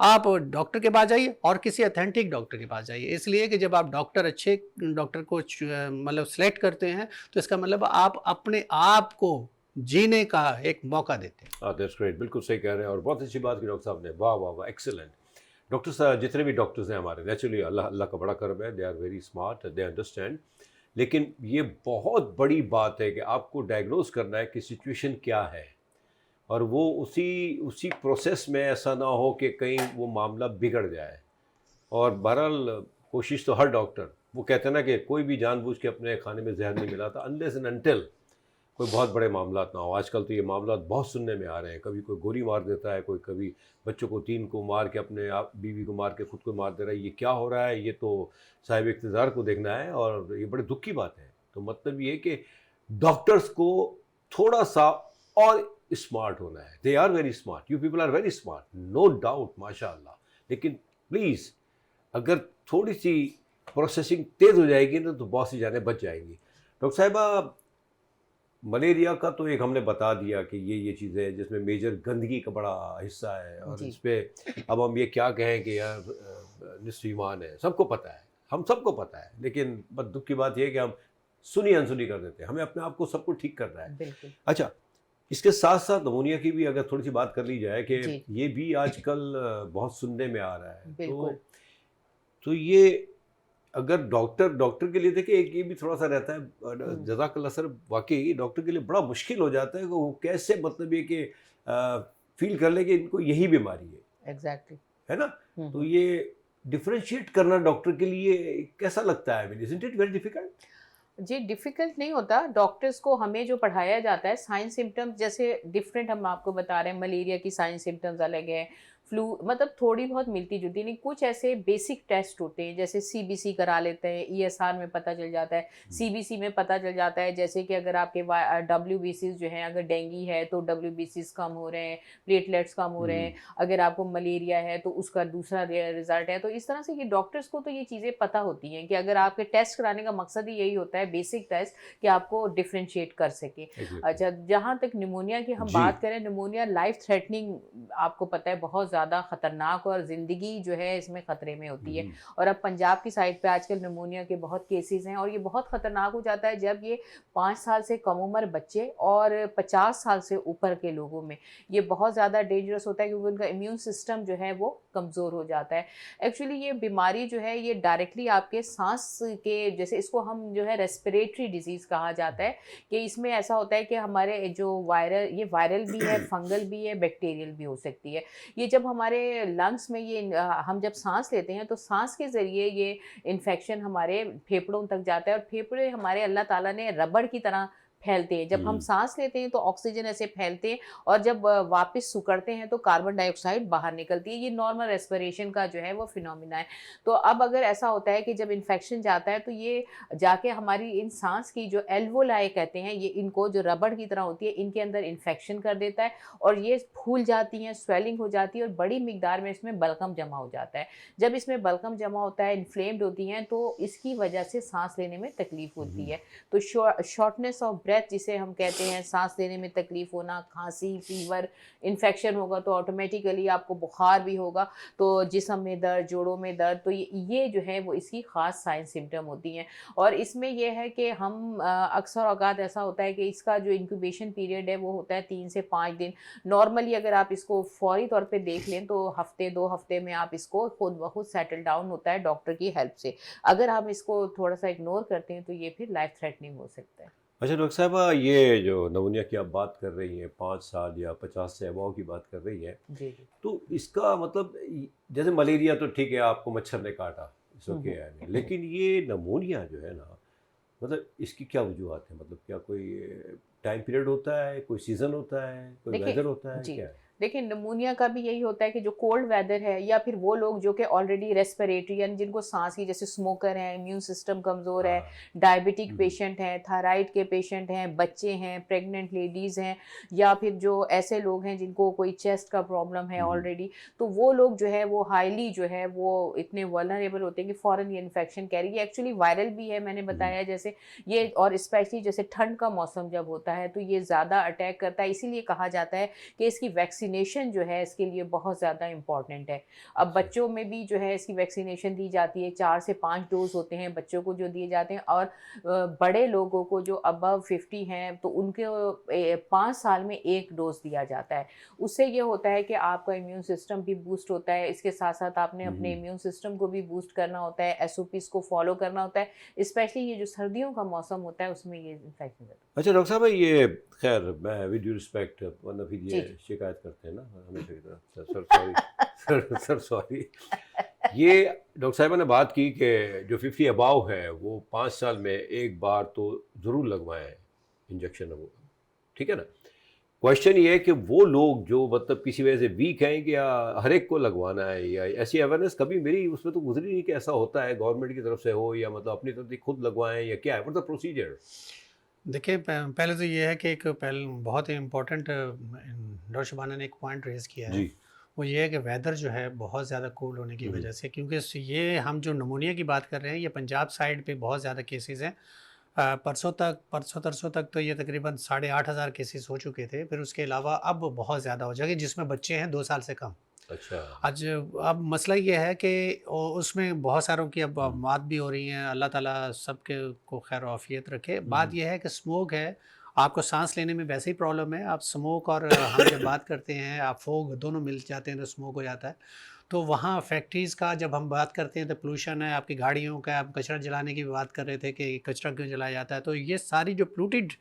आप डॉक्टर के पास जाइए और किसी अथेंटिक डॉक्टर के पास जाइए। इसलिए कि जब आप अच्छे डॉक्टर को मतलब सेलेक्ट करते हैं, तो इसका मतलब आप अपने आप को जीने का एक मौका देते हैं। हाँ दैट्स ग्रेट, बिल्कुल सही कह रहे हैं और बहुत अच्छी बात की डॉक्टर साहब ने। वाह वाह वाह, एक्सीलेंट। डॉक्टर साहब जितने भी डॉक्टर्स हैं हमारे, नेचुरली अल्लाह अल्लाह का बड़ा करम है, they are very smart, they understand. लेकिन ये बहुत बड़ी बात है कि आपको डायग्नोस करना है कि सिचुएशन क्या है, और वो उसी प्रोसेस में ऐसा ना हो कि कहीं वो मामला बिगड़ जाए। और बहरहाल कोशिश तो हर डॉक्टर, वो कहते हैं ना कि कोई भी जानबूझ के अपने खाने में जहर नहीं मिलाता अनलेस एंड अनटिल कोई बहुत बड़े मामला ना हो। आजकल तो ये मामला बहुत सुनने में आ रहे हैं, कभी कोई गोली मार देता है, कोई कभी बच्चों को 3 को मार के अपने आप बीवी को मार के खुद को मार दे रहा है। ये क्या हो रहा है, ये तो साहिब इख्तियार को देखना है, और ये बड़े दुख की बात है। तो मतलब ये कि डॉक्टर्स को थोड़ा सा और स्मार्ट होना है। They are very smart, you people are very smart, no doubt, माशाअल्लाह। लेकिन प्लीज़ अगर थोड़ी सी प्रोसेसिंग तेज़ हो जाएगी ना तो बहुत सी जानें बच जाएंगी। डॉक्टर साहिबा, मलेरिया का तो एक हमने बता दिया कि ये चीज़ें हैं जिसमें मेजर गंदगी का बड़ा हिस्सा है, और जी इस पे अब हम ये क्या कहें कि यार निस्फ ईमान है, सबको पता है, हम सबको पता है, लेकिन बस दुख की बात यह है कि हम सुनी अनसुनी कर देते हैं, हमें अपने आप को सब कुछ ठीक करना है। बिल्कुल अच्छा, इसके साथ साथ नमूनिया की भी अगर थोड़ी सी बात कर ली जाए कि जी ये भी आजकल बहुत सुनने में आ रहा है, बिल्कुल तो ये अगर डॉक्टर के लिए देखिए एक ये भी थोड़ा सा रहता है, जज़ाकल्लाह सर, वाकई डॉक्टर के लिए बड़ा मुश्किल हो जाता है कि वो कैसे मतलब ये कि फील कर ले कि इनको यही बीमारी एग्जैक्टली है ना। तो ये डिफरेंशिएट करना डॉक्टर के लिए कैसा लगता है? Isn't it very difficult? जी डिफ़िकल्ट नहीं होता। डॉक्टर्स को हमें जो पढ़ाया जाता है साइन सिम्पटम्स जैसे डिफरेंट हम आपको बता रहे हैं, मलेरिया की साइन सिम्पटम्स अलग है, फ्लू मतलब थोड़ी बहुत मिलती जुलती नहीं, कुछ ऐसे बेसिक टेस्ट होते हैं जैसे सीबीसी करा लेते हैं, ईएसआर में पता चल जाता है, सीबीसी में पता चल जाता है जैसे कि अगर आपके डब्ल्यूबीसीज जो हैं, अगर डेंगी है तो डब्ल्यूबीसीज कम हो रहे हैं, प्लेटलेट्स कम हो रहे हैं, अगर आपको मलेरिया है तो उसका दूसरा रिजल्ट है। तो इस तरह से कि डॉक्टर्स को तो ये चीज़ें पता होती हैं कि अगर आपके टेस्ट कराने का मकसद ही यही होता है, बेसिक टेस्ट, कि आपको डिफ्रेंशिएट कर सके। अच्छा, जहाँ तक निमोनिया की हम जी। बात करें, निमोनिया लाइफ थ्रेटनिंग आपको पता है बहुत ज़्यादा ख़तरनाक, और ज़िंदगी जो है इसमें ख़तरे में होती है। और अब पंजाब की साइड पे आजकल निमोनिया के बहुत केसेस हैं, और ये बहुत ख़तरनाक हो जाता है जब ये 5 साल से कम उम्र बच्चे और 50 साल से ऊपर के लोगों में ये बहुत ज़्यादा डेंजरस होता है, क्योंकि उनका इम्यून सिस्टम जो है वो कमज़ोर हो जाता है। एक्चुअली ये बीमारी जो है ये डायरेक्टली आपके सांस के, जैसे इसको हम जो है रेस्पिरेटरी डिजीज़ कहा जाता है, कि इसमें ऐसा होता है कि हमारे जो ये वायरल भी है, फंगल भी है, बैक्टीरियल भी हो सकती है। ये जब हमारे लंग्स में हम जब सांस लेते हैं तो सांस के ज़रिए ये इन्फेक्शन हमारे फेफड़ों तक जाता है, और फेफड़े हमारे अल्लाह ताला ने रबड़ की तरह फैलते हैं। जब हम सांस लेते हैं तो ऑक्सीजन ऐसे फैलते हैं, और जब वापस सिकुड़ते हैं तो कार्बन डाइऑक्साइड बाहर निकलती है। ये नॉर्मल रेस्पिरेशन का जो है वो फिनोमिना है। तो अब अगर ऐसा होता है कि जब इन्फेक्शन जाता है तो ये जाके हमारी इन सांस की जो एल्वोलाई कहते हैं, ये इनको जो रबड़ की तरह होती है, इनके अंदर इन्फेक्शन कर देता है, और ये फूल जाती हैं, स्वेलिंग हो जाती है, और बड़ी मिकदार में इसमें बलगम जमा हो जाता है। जब इसमें बलगम जमा होता है, इन्फ्लेम्ड होती हैं, तो इसकी वजह से सांस लेने में तकलीफ होती है। तो शॉर्टनेस ऑफ ब्रेथ जिसे हम कहते हैं, सांस लेने में तकलीफ होना, खांसी, फीवर, इन्फेक्शन होगा तो ऑटोमेटिकली आपको बुखार भी होगा, तो जिस्म में दर्द, जोड़ों में दर्द, तो ये जो है वो इसकी ख़ास साइन सिम्टम होती हैं। और इसमें यह है कि हम अक्सर औक़ात ऐसा होता है कि इसका जो इंक्यूबेशन पीरियड है वो होता है 3 से 5 दिन। नॉर्मली अगर आप इसको फ़ौरी तौर पे देख लें तो हफ़्ते 2 हफ़्ते में आप इसको खुद ब खुद सेटल डाउन होता है डॉक्टर की हेल्प से। अगर हम इसको थोड़ा-सा इग्नोर करते हैं तो ये फिर लाइफ़ थ्रेटनिंग हो सकता है। अच्छा डॉक्टर साहबा, ये जो नमूनिया की आप बात कर रही हैं, 5 साल या 50 से अबव की बात कर रही हैं, जी, जी। तो इसका मतलब जैसे मलेरिया तो ठीक है, आपको मच्छर ने काटा, इट्स हुँ, ओके हुँ। है, लेकिन ये नमूनिया जो है ना, मतलब इसकी क्या वजूहत है? मतलब क्या कोई टाइम पीरियड होता है, कोई सीज़न होता है, कोई देखिए वेदर होता है, जी, क्या है? देखिए निमोनिया का भी यही होता है कि जो कोल्ड वेदर है, या फिर वो लोग जो कि ऑलरेडी रेस्पिरेटरी यानी जिनको सांस की, जैसे स्मोकर हैं, इम्यून सिस्टम कमज़ोर है, हाँ। डायबिटिक पेशेंट हैं, थायराइड के पेशेंट हैं, बच्चे हैं, प्रेग्नेंट लेडीज़ हैं, या फिर जो ऐसे लोग हैं जिनको कोई चेस्ट का प्रॉब्लम है ऑलरेडी, तो वो लोग जो है वो हाईली जो है वो इतने वल्नरेबल होते हैं कि फ़ौरन ये इन्फेक्शन कैरी, ये एक्चुअली वायरल भी है, मैंने बताया जैसे ये, और स्पेशली जैसे ठंड का मौसम जब होता है तो ये ज़्यादा अटैक करता है। इसीलिए कहा जाता है कि इसकी वैक्सीनेशन जो है इसके लिए बहुत ज़्यादा इम्पॉर्टेंट है। अब बच्चों में भी जो है इसकी वैक्सीनेशन दी जाती है, 4 से 5 डोज़ होते हैं बच्चों को जो दिए जाते हैं, और बड़े लोगों को जो अबव 50 हैं तो उनको 5 साल में 1 डोज़ दिया जाता है। उससे ये होता है कि आपका इम्यून सिस्टम भी बूस्ट होता है, इसके साथ-साथ आपने अपने इम्यून सिस्टम को भी बूस्ट करना होता है, एसओपीज़ को फ़ॉलो करना होता है, स्पेशली ये जो सर्दियों का मौसम होता है उसमें ये इन्फेक्शन होता अच्छा डॉक्टर साहब, ये खैर मैं विद ड्यू रिस्पेक्ट, वरना फिर जी, ये जी। शिकायत करते हैं ना हमेशा की तरह, सर सॉरी, सर सॉरी। ये डॉक्टर साहिबा ने बात की कि जो 50 अबाव है वो 5 साल में एक बार तो ज़रूर लगवाएं इंजेक्शन, वो ठीक है ना। क्वेश्चन ये है कि वो लोग जो मतलब किसी वजह से वीक हैं, कि या हर एक को लगवाना है, या ऐसी अवेयरनेस कभी मेरी उसमें तो गुजरी नहीं कि ऐसा होता है, गवर्नमेंट की तरफ से हो या मतलब अपनी तरफ से खुद लगवाएं, या क्या है मतलब प्रोसीजर? देखिए, पहले तो ये है कि एक पहले बहुत ही इम्पोर्टेंट डॉक्टर शबाना ने एक पॉइंट रेज़ किया है। जी। वो ये है कि वेदर जो है बहुत ज़्यादा कोल्ड होने की वजह से, क्योंकि ये हम जो नमूनिया की बात कर रहे हैं ये पंजाब साइड पे बहुत ज़्यादा केसेस हैं। परसों तरसों तक तो ये तकरीबन 8,500 केसेस हो चुके थे। फिर उसके अलावा अब बहुत ज़्यादा हो जाएंगे जिसमें बच्चे हैं 2 साल से कम। अच्छा। आज अब मसला ये है कि उसमें बहुत सारों की अब मौत भी हो रही हैं। अल्लाह ताला सबके को खैर आफियत रखे। बात यह है कि स्मोक है, आपको सांस लेने में वैसे ही प्रॉब्लम है। आप स्मोक और हम जब बात करते हैं, आप फोग दोनों मिल जाते हैं तो स्मोक हो जाता है। तो वहाँ फैक्ट्रीज़ का जब हम बात करते हैं तो पोल्यूशन है, आपकी गाड़ियों का, आप कचरा जलाने की भी बात कर रहे थे कि कचरा क्यों जलाया जाता है। तो ये सारी जो पोल्यूटेड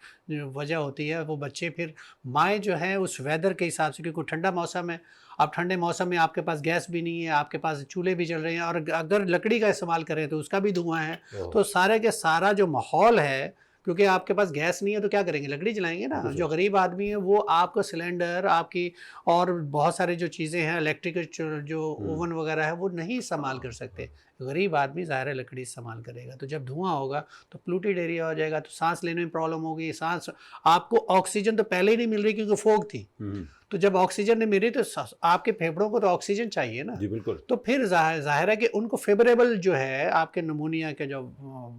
वजह होती है, वो बच्चे फिर माएँ जो हैं उस वेदर के हिसाब से, क्योंकि ठंडा मौसम है, अब ठंडे मौसम में आपके पास गैस भी नहीं है, आपके पास चूल्हे भी जल रहे हैं, और अगर लकड़ी का इस्तेमाल करें तो उसका भी धुआं है। ओह, तो सारे के सारा जो माहौल है, क्योंकि आपके पास गैस नहीं है तो क्या करेंगे, लकड़ी जलाएंगे ना। बिल्कुल जो सही। गरीब आदमी है वो आपको सिलेंडर, आपकी और बहुत सारी जो चीज़ें हैं इलेक्ट्रिक, जो ओवन वगैरह है वो नहीं इस्तेमाल कर सकते। गरीब आदमी ज़ाहिर है लकड़ी इस्तेमाल करेगा, तो जब धुआं होगा तो पोल्यूटेड एरिया हो जाएगा, तो सांस लेने में प्रॉब्लम होगी। सांस, आपको ऑक्सीजन तो पहले ही नहीं मिल रही क्योंकि फोग थी। हम्म, तो जब ऑक्सीजन नहीं मिल रही तो आपके फेफड़ों को तो ऑक्सीजन चाहिए ना। जी बिल्कुल। तो फिर ज़ाहिर है कि उनको फेवरेबल जो है, आपके नमूनिया के जो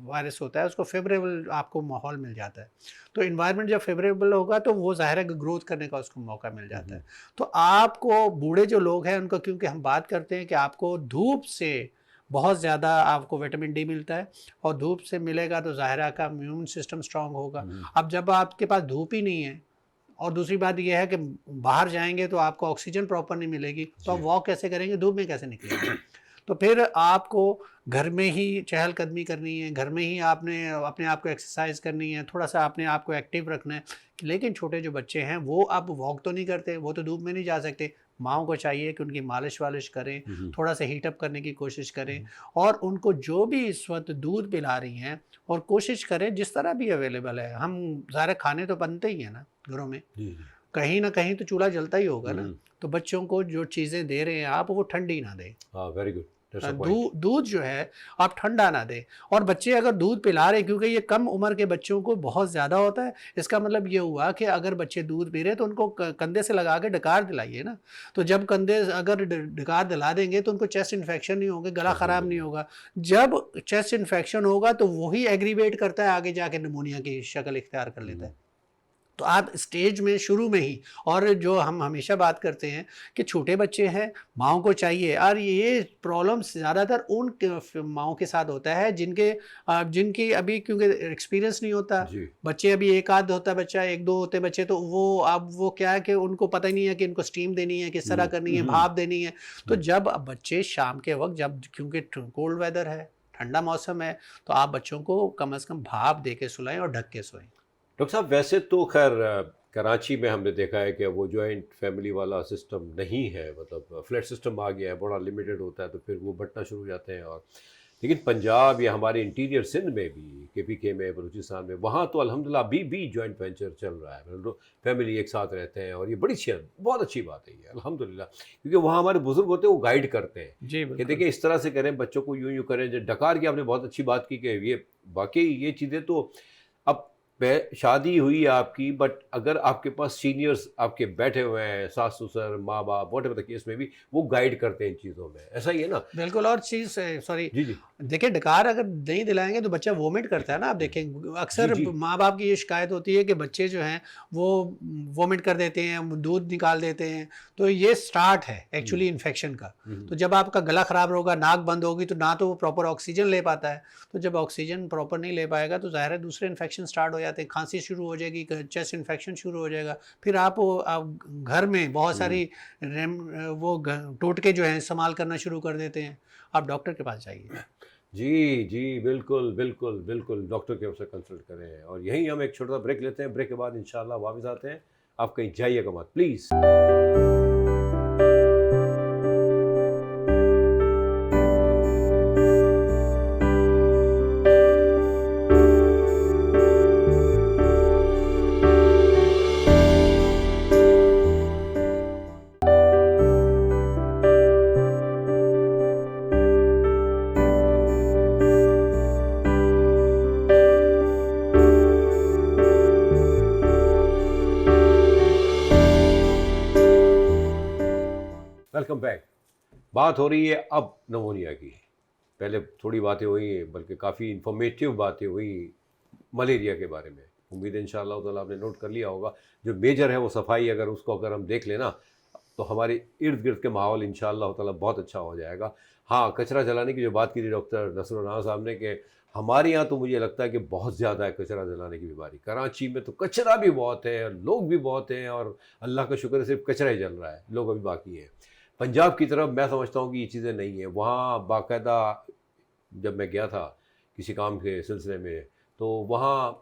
वायरस होता है उसको फेवरेबल आपको माहौल मिल जाता है। तो इन्वायरमेंट जब फेवरेबल होगा तो वो ज़ाहिर है कि ग्रोथ करने का उसको मौका मिल जाता है। तो आपको बूढ़े जो लोग हैं उनको, क्योंकि हम बात करते हैं कि आपको धूप से बहुत ज़्यादा आपको विटामिन डी मिलता है, और धूप से मिलेगा तो ज़ाहिर है आपका इम्यून सिस्टम स्ट्रांग होगा। अब जब आपके पास धूप ही नहीं है, और दूसरी बात यह है कि बाहर जाएंगे तो आपको ऑक्सीजन प्रॉपर नहीं मिलेगी, तो आप वॉक कैसे करेंगे, धूप में कैसे निकलेंगे। तो फिर आपको घर में ही चहलकदमी करनी है, घर में ही आपने अपने आप को एक्सरसाइज करनी है, थोड़ा सा अपने आप को एक्टिव रखना है। लेकिन छोटे जो बच्चे हैं वो अब वॉक तो नहीं करते, वो तो धूप में नहीं जा सकते। माँओं को चाहिए कि उनकी मालिश वालिश करें, थोड़ा सा हीटअप करने की कोशिश करें, और उनको जो भी इस वक्त दूध पिला रही हैं, और कोशिश करें जिस तरह भी अवेलेबल है। हम सारे खाने तो बनते ही हैं ना घरों में, जी जी। कहीं ना कहीं तो चूल्हा जलता ही होगा ना। हम्म, तो बच्चों को जो चीज़ें दे रहे हैं आप, वो ठंडी ना दें। हाँ very good, that's a point. दूध जो है आप ठंडा ना दें। और बच्चे अगर दूध पिला रहे, क्योंकि ये कम उम्र के बच्चों को बहुत ज़्यादा होता है, इसका मतलब ये हुआ कि अगर बच्चे दूध पी रहे हैं तो उनको कंधे से लगा के डकार दिलाइए ना। तो जब कंधे अगर डकार दिला देंगे तो उनको चेस्ट इन्फेक्शन नहीं होगा, गला ख़राब नहीं होगा। जब चेस्ट इन्फेक्शन होगा तो वही एग्रीवेट करता है, आगे जाके निमोनिया की शक्ल इख्तियार कर लेता है। तो आप स्टेज में शुरू में ही, और जो हम हमेशा बात करते हैं कि छोटे बच्चे हैं, माँओं को चाहिए, और ये प्रॉब्लम ज़्यादातर उन माँओं के साथ होता है जिनकी अभी क्योंकि एक्सपीरियंस नहीं होता। जी। बच्चे अभी एक आध होता है बच्चा, एक दो होते बच्चे, तो वो क्या है कि उनको पता ही नहीं है कि इनको स्टीम देनी है, किस तरह करनी है, भाप देनी है। तो जब बच्चे शाम के वक्त, जब क्योंकि कोल्ड वेदर है, ठंडा मौसम है, तो आप बच्चों को कम से कम भाप दे के सुलाएं और ढक के सोएं। डॉक्टर साहब वैसे तो खैर कराची में हमने देखा है कि वो जॉइंट फैमिली वाला सिस्टम नहीं है, मतलब फ्लैट सिस्टम आ गया है, बड़ा लिमिटेड होता है, तो फिर वो बंटना शुरू हो जाते हैं। और लेकिन पंजाब या हमारे इंटीरियर सिंध में भी, KPK में, बलूचिस्तान में, वहाँ तो अल्हम्दुलिल्लाह अभी भी जॉइंट वेंचर चल रहा है, मतलब फैमिली एक साथ रहते हैं, और ये बड़ी अच्छी, बहुत अच्छी बात है ये अल्हम्दुलिल्लाह। क्योंकि वहाँ हमारे बुजुर्ग होते हैं, वो गाइड करते हैं जी कि बिल्कुल। देखिए इस तरह से करें, बच्चों को यूँ यूँ करें। जो डकार की आपने बहुत अच्छी बात की कि ये वाकई ये चीज़ें तो अब शादी हुई आपकी, बट अगर आपके पास सीनियर्स आपके बैठे हुए हैं, सास ससुर, माँ बाप, वॉट एवर द केस में भी, वो गाइड करते हैं इन चीज़ों में, ऐसा ही है ना। बिल्कुल। और चीज़ सॉरी, जी जी देखिए डकार अगर नहीं दिलाएंगे तो बच्चा वोमिट करता है ना। आप देखें अक्सर जी। माँ बाप की ये शिकायत होती है कि बच्चे जो हैं वो वोमिट कर देते हैं, दूध निकाल देते हैं। तो ये स्टार्ट है एक्चुअली इन्फेक्शन का। तो जब आपका गला ख़राब होगा, नाक बंद होगी, तो ना तो वो प्रॉपर ऑक्सीजन ले पाता है। तो जब ऑक्सीजन प्रॉपर नहीं ले पाएगा तो ज़ाहिर है दूसरे इन्फेक्शन स्टार्ट हो जाते हैं, खांसी शुरू हो जाएगी, चेस्ट इन्फेक्शन शुरू हो जाएगा। फिर आप घर में बहुत सारी टोटके जो हैं इस्तेमाल करना शुरू कर देते हैं। आप डॉक्टर के पास जाइए। जी जी, बिल्कुल बिल्कुल बिल्कुल, डॉक्टर के से कंसल्ट करें। और यहीं हम एक छोटा सा ब्रेक लेते हैं, ब्रेक के बाद इंशाल्लाह वापस आते हैं। आप कहीं जाइएगा मत प्लीज़। Welcome back. बात हो रही है अब नमोनिया की। पहले थोड़ी बातें हुई, बल्कि काफ़ी इंफॉर्मेटिव बातें हुई मलेरिया के बारे में। उम्मीद है इंशाअल्लाह ताला आपने नोट कर लिया होगा, जो मेजर है वो सफाई, अगर हम देख लेना तो हमारे इर्द गिर्द के माहौल इंशाअल्लाह ताला बहुत अच्छा हो जाएगा। हाँ, कचरा जलाने की जो बात की थी डॉक्टर नसरुल्लाह साहब ने, कि हमारे यहाँ तो मुझे लगता है कि बहुत ज़्यादा है कचरा जलाने की बीमारी। कराची में तो कचरा भी बहुत है, लोग भी बहुत हैं, और अल्लाह का शुक्र है सिर्फ कचरा ही जल रहा है, लोग अभी बाकी हैं। पंजाब की तरफ मैं समझता हूँ कि ये चीज़ें नहीं हैं। वहाँ बाकायदा जब मैं गया था किसी काम के सिलसिले में, तो वहाँ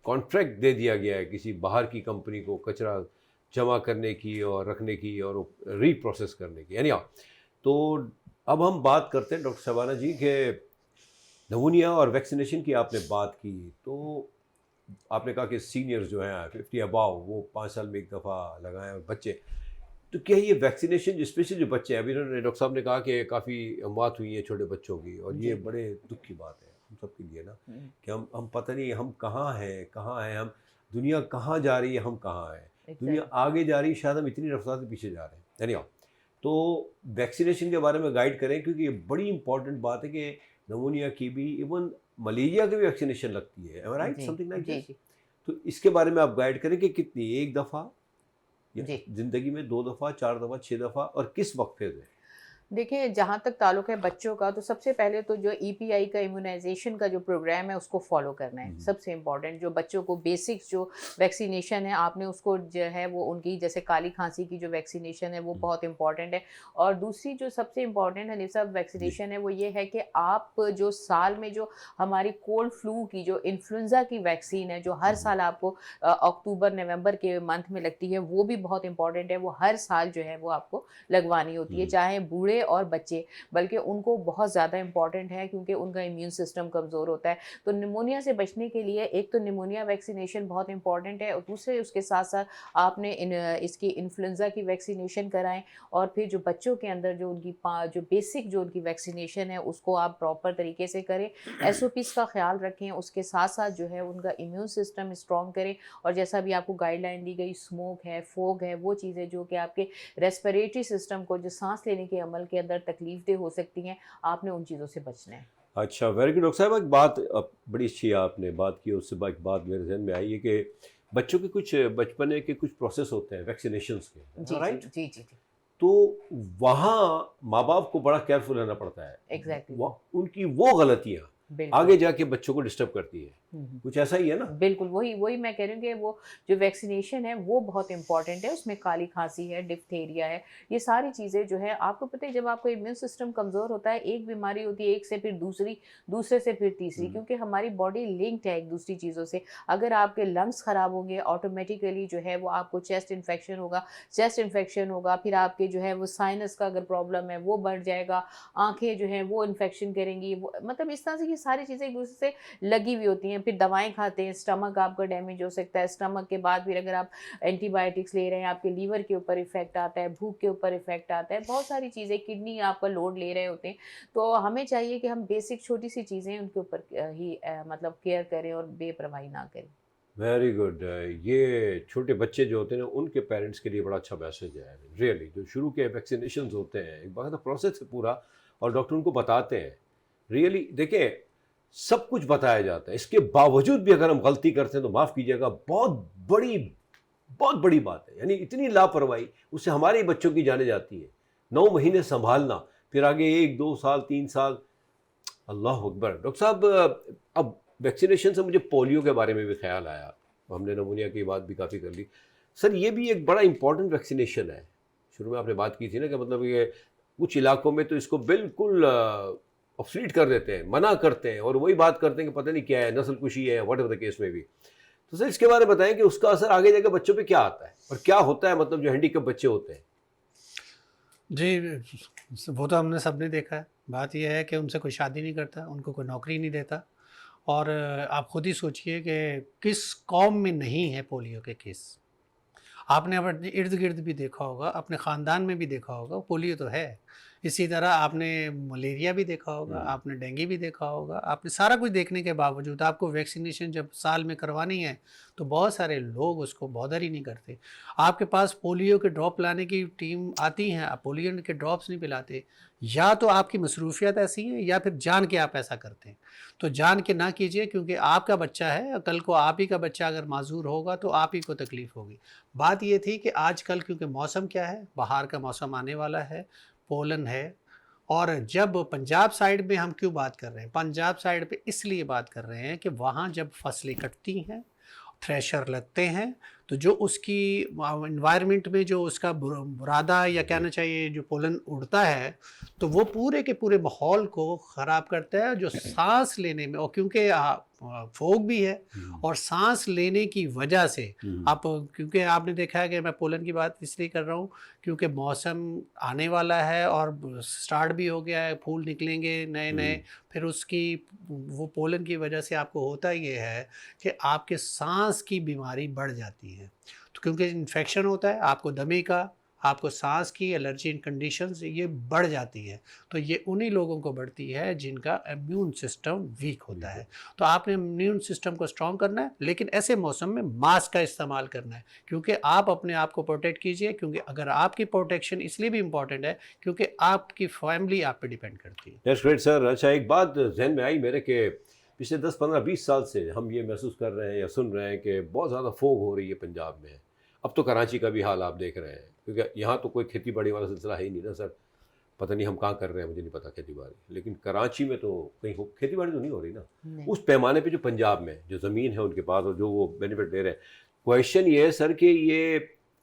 कॉन्ट्रैक्ट दे दिया गया है किसी बाहर की कंपनी को कचरा जमा करने की और रखने की और रीप्रोसेस करने की। यानी तो अब हम बात करते हैं डॉक्टर शबाना जी के नमूनिया और वैक्सीनेशन की आपने बात की, तो आपने कहा कि सीनियर्स जो हैं 50 अबाव वो 5 साल में एक दफ़ा लगाएं, और बच्चे, तो क्या ये वैक्सीनेशन स्पेशली जो बच्चे हैं, अभी इन्होंने डॉक्टर साहब ने कहा कि काफ़ी अमवात हुई है छोटे बच्चों की, और ये जी। बड़े दुख की बात है हम सब के लिए ना, कि हम पता नहीं हम कहाँ हैं, हम दुनिया कहाँ जा रही है, हम कहाँ हैं, दुनिया एग्जैक्ट आगे जा रही है, शायद हम इतनी रफ्तार से पीछे जा रहे हैं। यानी तो वैक्सीनेशन के बारे में गाइड करें, क्योंकि ये बड़ी इंपॉर्टेंट बात है कि नमूनिया की भी, इवन मलेरिया की भी वैक्सीनेशन लगती है, एम आई राइट, जी समथिंग लाइक जी दिस। जी तो इसके बारे में आप गाइड करें कि कितनी, एक दफ़ा या जी। ज़िंदगी में 2 दफ़ा, 4 दफ़ा, 6 दफ़ा, और किस वक्फे में? देखिए, जहाँ तक ताल्लुक है बच्चों का, तो सबसे पहले तो जो ईपीआई का इम्यूनाइजेशन का जो प्रोग्राम है उसको फॉलो करना है। सबसे इम्पॉर्टेंट जो बच्चों को बेसिक्स जो वैक्सीनेशन है, आपने उसको जो है वो उनकी जैसे काली खांसी की जो वैक्सीनेशन है वो बहुत इंपॉर्टेंट है। और दूसरी जो सबसे इम्पॉर्टेंट है सब जी। वैक्सीनेशन है वो ये है कि आप जो साल में जो हमारी कोल्ड फ्लू की जो इन्फ्लुएंजा की वैक्सीन है जो हर साल आपको अक्टूबर नवंबर के मंथ में लगती है, वो भी बहुत इंपॉर्टेंट है। वो हर साल जो है वो आपको लगवानी होती है, चाहे बूढ़े और बच्चे, बल्कि उनको बहुत ज़्यादा इंपॉर्टेंट है क्योंकि उनका इम्यून सिस्टम कमज़ोर होता है। तो निमोनिया से बचने के लिए एक तो निमोनिया वैक्सीनेशन बहुत इंपॉर्टेंट है, और दूसरे उसके साथ साथ आपने इसकी इन्फ्लुएंजा की वैक्सीनेशन कराएं। और फिर जो बच्चों के अंदर जो उनकी जो बेसिक जो उनकी वैक्सीनेशन है उसको आप प्रॉपर तरीके से करें, एसओपीज़ का ख्याल रखें, उसके साथ साथ जो है उनका इम्यून सिस्टम स्ट्रॉन्ग करें। और जैसा भी आपको गाइडलाइन दी गई, स्मोक है, फोग है, वो चीज़ें जो कि आपके रेस्पिरेटरी सिस्टम को जो सांस लेने के अमल के अंदर तकलीफ दे हो सकती हैं, आपने उन चीज़ों से बचना है। अच्छा, वेरी गुड। डॉक्टर साहब, एक बात बड़ी अच्छी आपने बात की, उससे एक बात मेरे जहन में आई है कि बच्चों के कुछ बचपने के कुछ प्रोसेस होते हैं वैक्सीनेशंस के, जी जी राइट? जी जी जी। तो वहाँ माँ बाप को बड़ा केयरफुल रहना पड़ता है। एग्जैक्टली। उनकी वो गलतियाँ बिल्कुल। आगे जाके बच्चों को डिस्टर्ब करती है, कुछ ऐसा ही है ना? बिल्कुल, वही वही मैं कह रही हूँ कि वो जो वैक्सीनेशन है वो बहुत इंपॉर्टेंट है। उसमें काली खांसी है, डिप्थीरिया है, ये सारी चीज़ें जो है आपको पता है, जब आपका इम्यून सिस्टम कमज़ोर होता है, एक बीमारी होती है, एक से फिर दूसरी, दूसरे से फिर तीसरी, हम्म, क्योंकि हमारी बॉडी लिंक्ड है एक दूसरी चीज़ों से। अगर आपके लंग्स ख़राब होंगे, ऑटोमेटिकली जो है वो आपको चेस्ट इन्फेक्शन होगा, फिर आपके जो है वो साइनस का अगर प्रॉब्लम है वो बढ़ जाएगा, आँखें जो हैं वो इन्फेक्शन करेंगी, वो मतलब इस तरह से ये सारी चीज़ें एक दूसरे से लगी हुई होती हैं। फिर दवाएँ खाते हैं, स्टमक आपका डैमेज हो सकता है, स्टमक के बाद फिर अगर आप एंटीबायोटिक्स ले रहे हैं, आपके लीवर के ऊपर इफ़ेक्ट आता है, भूख के ऊपर इफ़ेक्ट आता है, बहुत सारी चीज़ें, किडनी आपका लोड ले रहे होते हैं। तो हमें चाहिए कि हम बेसिक छोटी-सी चीज़ें उनके ऊपर ही मतलब केयर करें और बेपरवाही ना करें। Very good. ये छोटे बच्चे जो होते हैं ना, उनके पेरेंट्स के लिए बड़ा अच्छा मैसेज है रियली। जो शुरू के वैक्सीनेशन होते हैं, एक बार प्रोसेस है पूरा, और डॉक्टर उनको बताते हैं। रियली देखिए, सब कुछ बताया जाता है, इसके बावजूद भी अगर हम गलती करते हैं तो माफ़ कीजिएगा, बहुत बड़ी बात है। यानी इतनी लापरवाही, उससे हमारे ही बच्चों की जाने जाती है। 9 महीने संभालना, फिर आगे 1 2 साल 3 साल, अल्लाह अकबर। डॉक्टर साहब, अब वैक्सीनेशन से मुझे पोलियो के बारे में भी ख्याल आया, हमने नमूनिया की बात भी काफ़ी कर ली। सर, ये भी एक बड़ा इंपॉर्टेंट वैक्सीनेशन है। शुरू में आपने बात की थी ना कि मतलब ये कुछ इलाकों में तो इसको बिल्कुल ऑब्सलीट कर देते हैं, मना करते हैं, और वही बात करते हैं कि पता नहीं क्या है, नस्ल कुशी है, वट एवर द केस में भी। तो सर, इसके बारे में बताएं कि उसका असर आगे जाकर बच्चों पे क्या आता है और क्या होता है, मतलब जो हैंडीकैप बच्चे होते हैं। जी, वो तो हमने सबने देखा है। बात यह है कि उनसे कोई शादी नहीं करता, उनको कोई नौकरी नहीं देता, और आप खुद ही सोचिए कि किस कौम में नहीं है पोलियो के केस। आपने अपने इर्द गिर्द भी देखा होगा, अपने ख़ानदान में भी देखा होगा, पोलियो तो है, इसी तरह आपने मलेरिया भी देखा होगा, आपने डेंगू भी देखा होगा, आपने सारा कुछ देखने के बावजूद आपको वैक्सीनेशन जब साल में करवानी है तो बहुत सारे लोग उसको बॉदर ही नहीं करते। आपके पास पोलियो के ड्रॉप लाने की टीम आती हैं, आप पोलियो के ड्रॉप्स नहीं पिलाते। या तो आपकी मसरूफियत ऐसी है या फिर जान के आप ऐसा करते हैं। तो जान के ना कीजिए, क्योंकि आपका बच्चा है, कल को आप ही का बच्चा अगर माजूर होगा तो आप ही को तकलीफ़ होगी। बात ये थी कि आजकल क्योंकि मौसम क्या है, बाहर का मौसम आने वाला है, पोलन है। और जब पंजाब साइड में हम क्यों बात कर रहे हैं, पंजाब साइड पे इसलिए बात कर रहे हैं कि वहाँ जब फसलें कटती हैं, थ्रेशर लगते हैं, तो जो उसकी इन्वायरमेंट में जो उसका बुरादा या कहना चाहिए जो पोलन उड़ता है, तो वो पूरे के पूरे माहौल को ख़राब करता है, जो सांस लेने में, और क्योंकि फोग भी है और सांस लेने की वजह से आप, क्योंकि आपने देखा है कि मैं पोलन की बात इसलिए कर रहा हूँ क्योंकि मौसम आने वाला है और स्टार्ट भी हो गया है, फूल निकलेंगे नए नए, फिर उसकी वो पोलन की वजह से आपको होता ये है कि आपके सांस की बीमारी बढ़ जाती है। तो क्योंकि इन्फेक्शन होता है, आपको दमे का, आपको सांस की एलर्जी कंडीशंस ये बढ़ जाती है। तो ये उन्हीं लोगों को बढ़ती है जिनका इम्यून सिस्टम वीक होता है। तो आपने इम्यून सिस्टम को स्ट्रॉन्ग करना है, लेकिन ऐसे मौसम में मास्क का इस्तेमाल करना है, क्योंकि आप अपने आप को प्रोटेक्ट कीजिए। क्योंकि अगर आपकी प्रोटेक्शन इसलिए भी इम्पॉर्टेंट है क्योंकि आपकी फैमिली आप पे डिपेंड करती है। That's great sir. अच्छा, एक बात जहन में आई मेरे कि पिछले 10 15 20 साल से हम ये महसूस कर रहे हैं या सुन रहे हैं कि बहुत ज़्यादा फोग हो रही है पंजाब में। अब तो कराची का भी हाल आप देख रहे हैं, क्योंकि यहाँ तो कोई खेती बाड़ी वाला सिलसिला है ही नहीं ना सर। पता नहीं हम कहाँ कर रहे हैं, मुझे नहीं पता खेती बाड़ी, लेकिन कराची में तो कहीं खेती बाड़ी तो नहीं हो रही ना उस पैमाने पे जो पंजाब में जो ज़मीन है उनके पास और जो वो बेनिफिट दे रहे हैं। क्वेश्चन ये है सर कि ये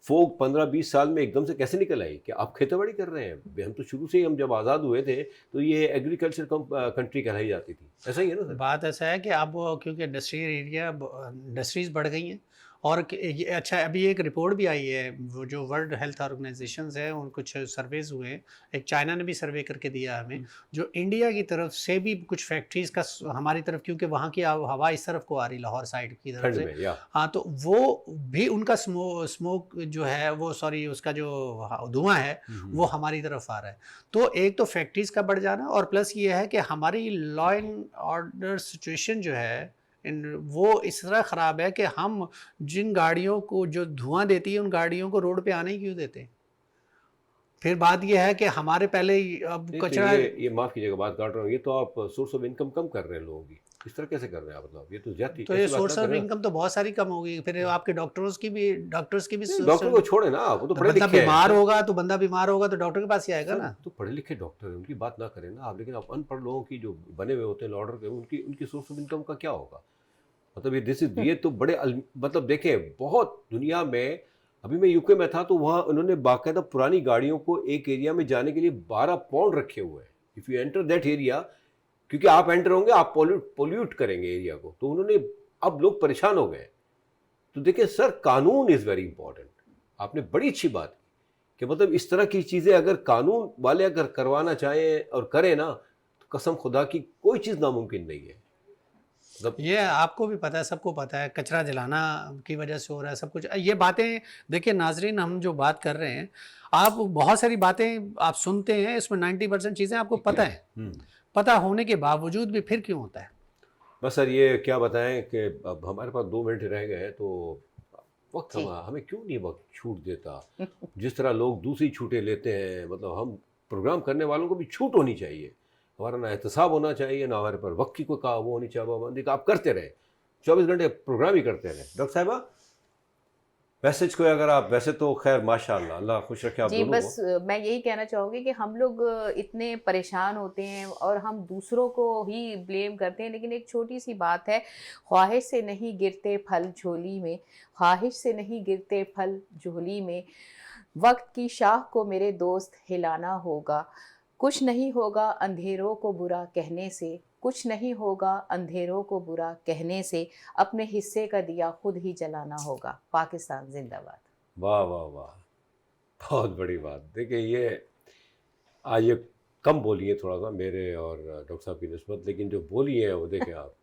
फोग 15-20 साल में एकदम से कैसे निकल आई कि आप खेती बाड़ी कर रहे हैं? हम तो शुरू से ही, हम जब आज़ाद हुए थे तो ये एग्रीकल्चर कंट्री कहलाई जाती थी, ऐसा ही है ना सर? बात ऐसा है कि अब क्योंकि इंडस्ट्रियल एरिया, इंडस्ट्रीज़ बढ़ गई हैं और ये अच्छा, अभी एक रिपोर्ट भी आई है, वो जो वर्ल्ड हेल्थ ऑर्गेनाइजेशंस है उन कुछ सर्वेज हुए हैं, एक चाइना ने भी सर्वे करके दिया हमें, जो इंडिया की तरफ से भी कुछ फैक्ट्रीज़ का हमारी तरफ, क्योंकि वहाँ की हवा इस तरफ को आ रही, लाहौर साइड की तरफ ठंड से, में या हाँ, तो वो भी उनका स्मोक जो है वो, सॉरी, उसका जो धुआं है वो हमारी तरफ आ रहा है। तो एक तो फैक्ट्रीज़ का बढ़ जाना, और प्लस ये है कि हमारी लॉ एंड ऑर्डर सिचुएशन जो है वो इस तरह ख़राब है कि हम जिन गाड़ियों को जो धुआं देती है उन गाड़ियों को रोड पे आने ही क्यों देते हैं। फिर बात यह है कि हमारे पहले अब नहीं, तो कचरा, ये माफ़ कीजिएगा, बात काट रहा हूँ, ये तो आप सोर्स ऑफ इनकम कम कर रहे हैं लोगों की, इस तरह कैसे कर रहे हैं आप? मतलब ये तो ज्यादती, तो ये ऐसी बात सोर्स ना ऑफ करें ना। इनकम तो बहुत सारी कम होगी। फिर आपके डॉक्टर्स की भी नहीं, डॉक्टर को छोड़े ना, वो तो तो पढ़े बंदा लिखे बीमार हैं। होगा, तो बंदा बीमार होगा तो डॉक्टर के पास ही आएगा सर, ना। तो पढ़े लिखे डॉक्टर हैं, उनकी बात ना करें ना आप, लेकिन आप अनपढ़ लोगों की जो बने हुए होते हैं ऑर्डर के, उनकी उनकी सोर्स ऑफ इनकम का क्या होगा? मतलब ये तो बड़े मतलब देखें, बहुत दुनिया में, अभी मैं यूके में था तो वहाँ उन्होंने बाकायदा पुरानी गाड़ियों को एक एरिया में जाने के लिए 12 पौंड रखे हुए हैं, if you enter that area, क्योंकि आप एंटर होंगे आप पोल्यूट करेंगे एरिया को, तो उन्होंने, अब लोग परेशान हो गए। तो देखिए सर, कानून इज़ वेरी इंपॉर्टेंट। आपने बड़ी अच्छी बात की कि मतलब इस तरह की चीज़ें अगर कानून वाले अगर करवाना चाहें और करें ना, तो कसम खुदा की कोई चीज़ नामुमकिन नहीं है। ये आपको भी पता है, सबको पता है, कचरा जलाना की वजह से हो रहा है सब कुछ। ये बातें देखिए नाजरीन, हम जो बात कर रहे हैं, आप बहुत सारी बातें आप सुनते हैं, इसमें 90% चीज़ें आपको पता है, पता होने के बावजूद भी फिर क्यों होता है? बस सर, ये क्या बताएं कि अब हमारे पास 2 मिनट रह गए हैं, तो वक्त हमें क्यों नहीं वक्त छूट देता? जिस तरह लोग दूसरी छूटें लेते हैं, मतलब हम प्रोग्राम करने वालों को भी छूट होनी चाहिए। हमारा ना एहतसाब होना चाहिए, ना हमारे पर वक्त की कोई वो होनी चाहिए, पाबंदी का आप करते रहे, 24 घंटे प्रोग्राम ही करते रहे। डॉक्टर साहिबा, मैसेज को अगर आप, वैसे तो खैर माशाअल्लाह, अल्लाह खुश रखे आप जी, दोनों बस को। मैं यही कहना चाहूँगी कि हम लोग इतने परेशान होते हैं और हम दूसरों को ही ब्लेम करते हैं, लेकिन एक छोटी सी बात है, ख्वाहिश से नहीं गिरते फल झोली में, ख्वाहिश से नहीं गिरते फल झोली में, वक्त की शाह को मेरे दोस्त हिलाना होगा, कुछ नहीं होगा अंधेरों को बुरा कहने से, कुछ नहीं होगा अंधेरों को बुरा कहने से, अपने हिस्से का दिया खुद ही जलाना होगा। पाकिस्तान जिंदाबाद। वाह वाह वाह, बहुत बड़ी बात। देखिए, ये आज ये कम बोली है थोड़ा सा मेरे और डॉक्टर साहब की निस्बत, लेकिन जो बोली है वो देखें आप,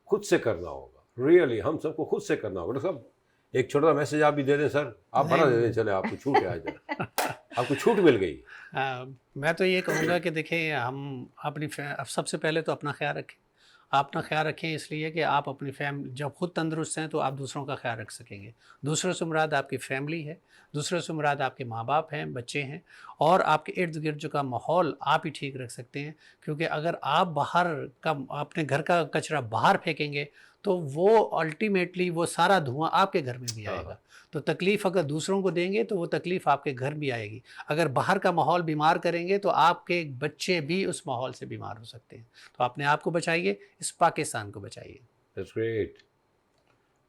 खुद से करना होगा, रियली हम सबको खुद से करना होगा। डॉक्टर साहब, एक छोटा सा मैसेज आप भी दे दें सर, आप बड़ा दे दें, चले आपको छूट है आज, आपको छूट मिल गई। मैं तो ये कहूँगा कि देखिए हम अब सबसे पहले तो अपना ख्याल रखें। आप अपना ख्याल रखें इसलिए कि आप अपनी जब खुद तंदुरुस्त हैं तो आप दूसरों का ख्याल रख सकेंगे। दूसरों से मुराद आपकी फैमिली है, दूसरों से मुराद आपके माँ-बाप हैं, बच्चे हैं, और आपके इर्द-गिर्द जो का माहौल आप ही ठीक रख सकते हैं। क्योंकि अगर आप अपने घर का कचरा बाहर फेंकेंगे तो वो अल्टीमेटली वो सारा धुआँ आपके घर में भी हाँ, आएगा। तो तकलीफ़ अगर दूसरों को देंगे तो वो तकलीफ़ आपके घर भी आएगी। अगर बाहर का माहौल बीमार करेंगे तो आपके बच्चे भी उस माहौल से बीमार हो सकते हैं। तो अपने आप को बचाइए, इस पाकिस्तान को बचाइए। That's great.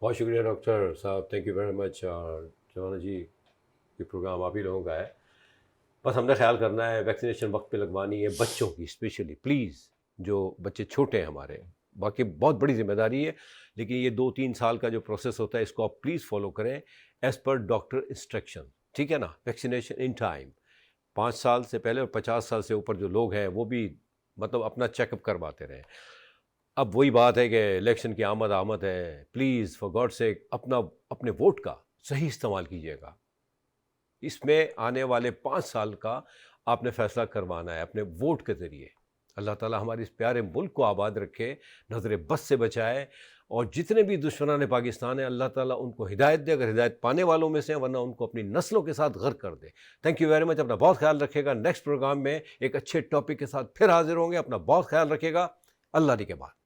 बहुत शुक्रिया डॉक्टर साहब, थैंक यू वेरी मच। और जवाना जी, ये प्रोग्राम आप ही लोगों का है, बस हमने ख्याल करना है, वैक्सीनेशन वक्त पे लगवानी है, बच्चों की स्पेशली, प्लीज़ जो बच्चे छोटे हैं हमारे, बाकी बहुत बड़ी जिम्मेदारी है, लेकिन ये 2-3 साल का जो प्रोसेस होता है इसको आप प्लीज़ फॉलो करें एज़ पर डॉक्टर इंस्ट्रक्शन, ठीक है ना। वैक्सीनेशन इन टाइम, 5 साल से पहले और 50 साल से ऊपर जो लोग हैं वो भी मतलब अपना चेकअप करवाते रहें। अब वही बात है कि इलेक्शन की आमद है, प्लीज़ फॉर गॉड सेक अपने वोट का सही इस्तेमाल कीजिएगा। इसमें आने वाले 5 साल का आपने फ़ैसला करवाना है अपने वोट के ज़रिए। अल्लाह ताला हमारे इस प्यारे मुल्क को आबाद रखे, नज़र बद से बचाए, और जितने भी दुश्मनान पाकिस्तान है अल्लाह ताला उनको हिदायत दे, अगर हिदायत पाने वालों में से, वरना उनको अपनी नस्लों के साथ गर्क कर दे। Thank you very much. अपना बहुत ख्याल रखिएगा। नेक्स्ट प्रोग्राम में एक अच्छे टॉपिक के साथ फिर हाजिर होंगे। अपना बहुत ख्याल रखिएगा। अल्लाह ने के बाद।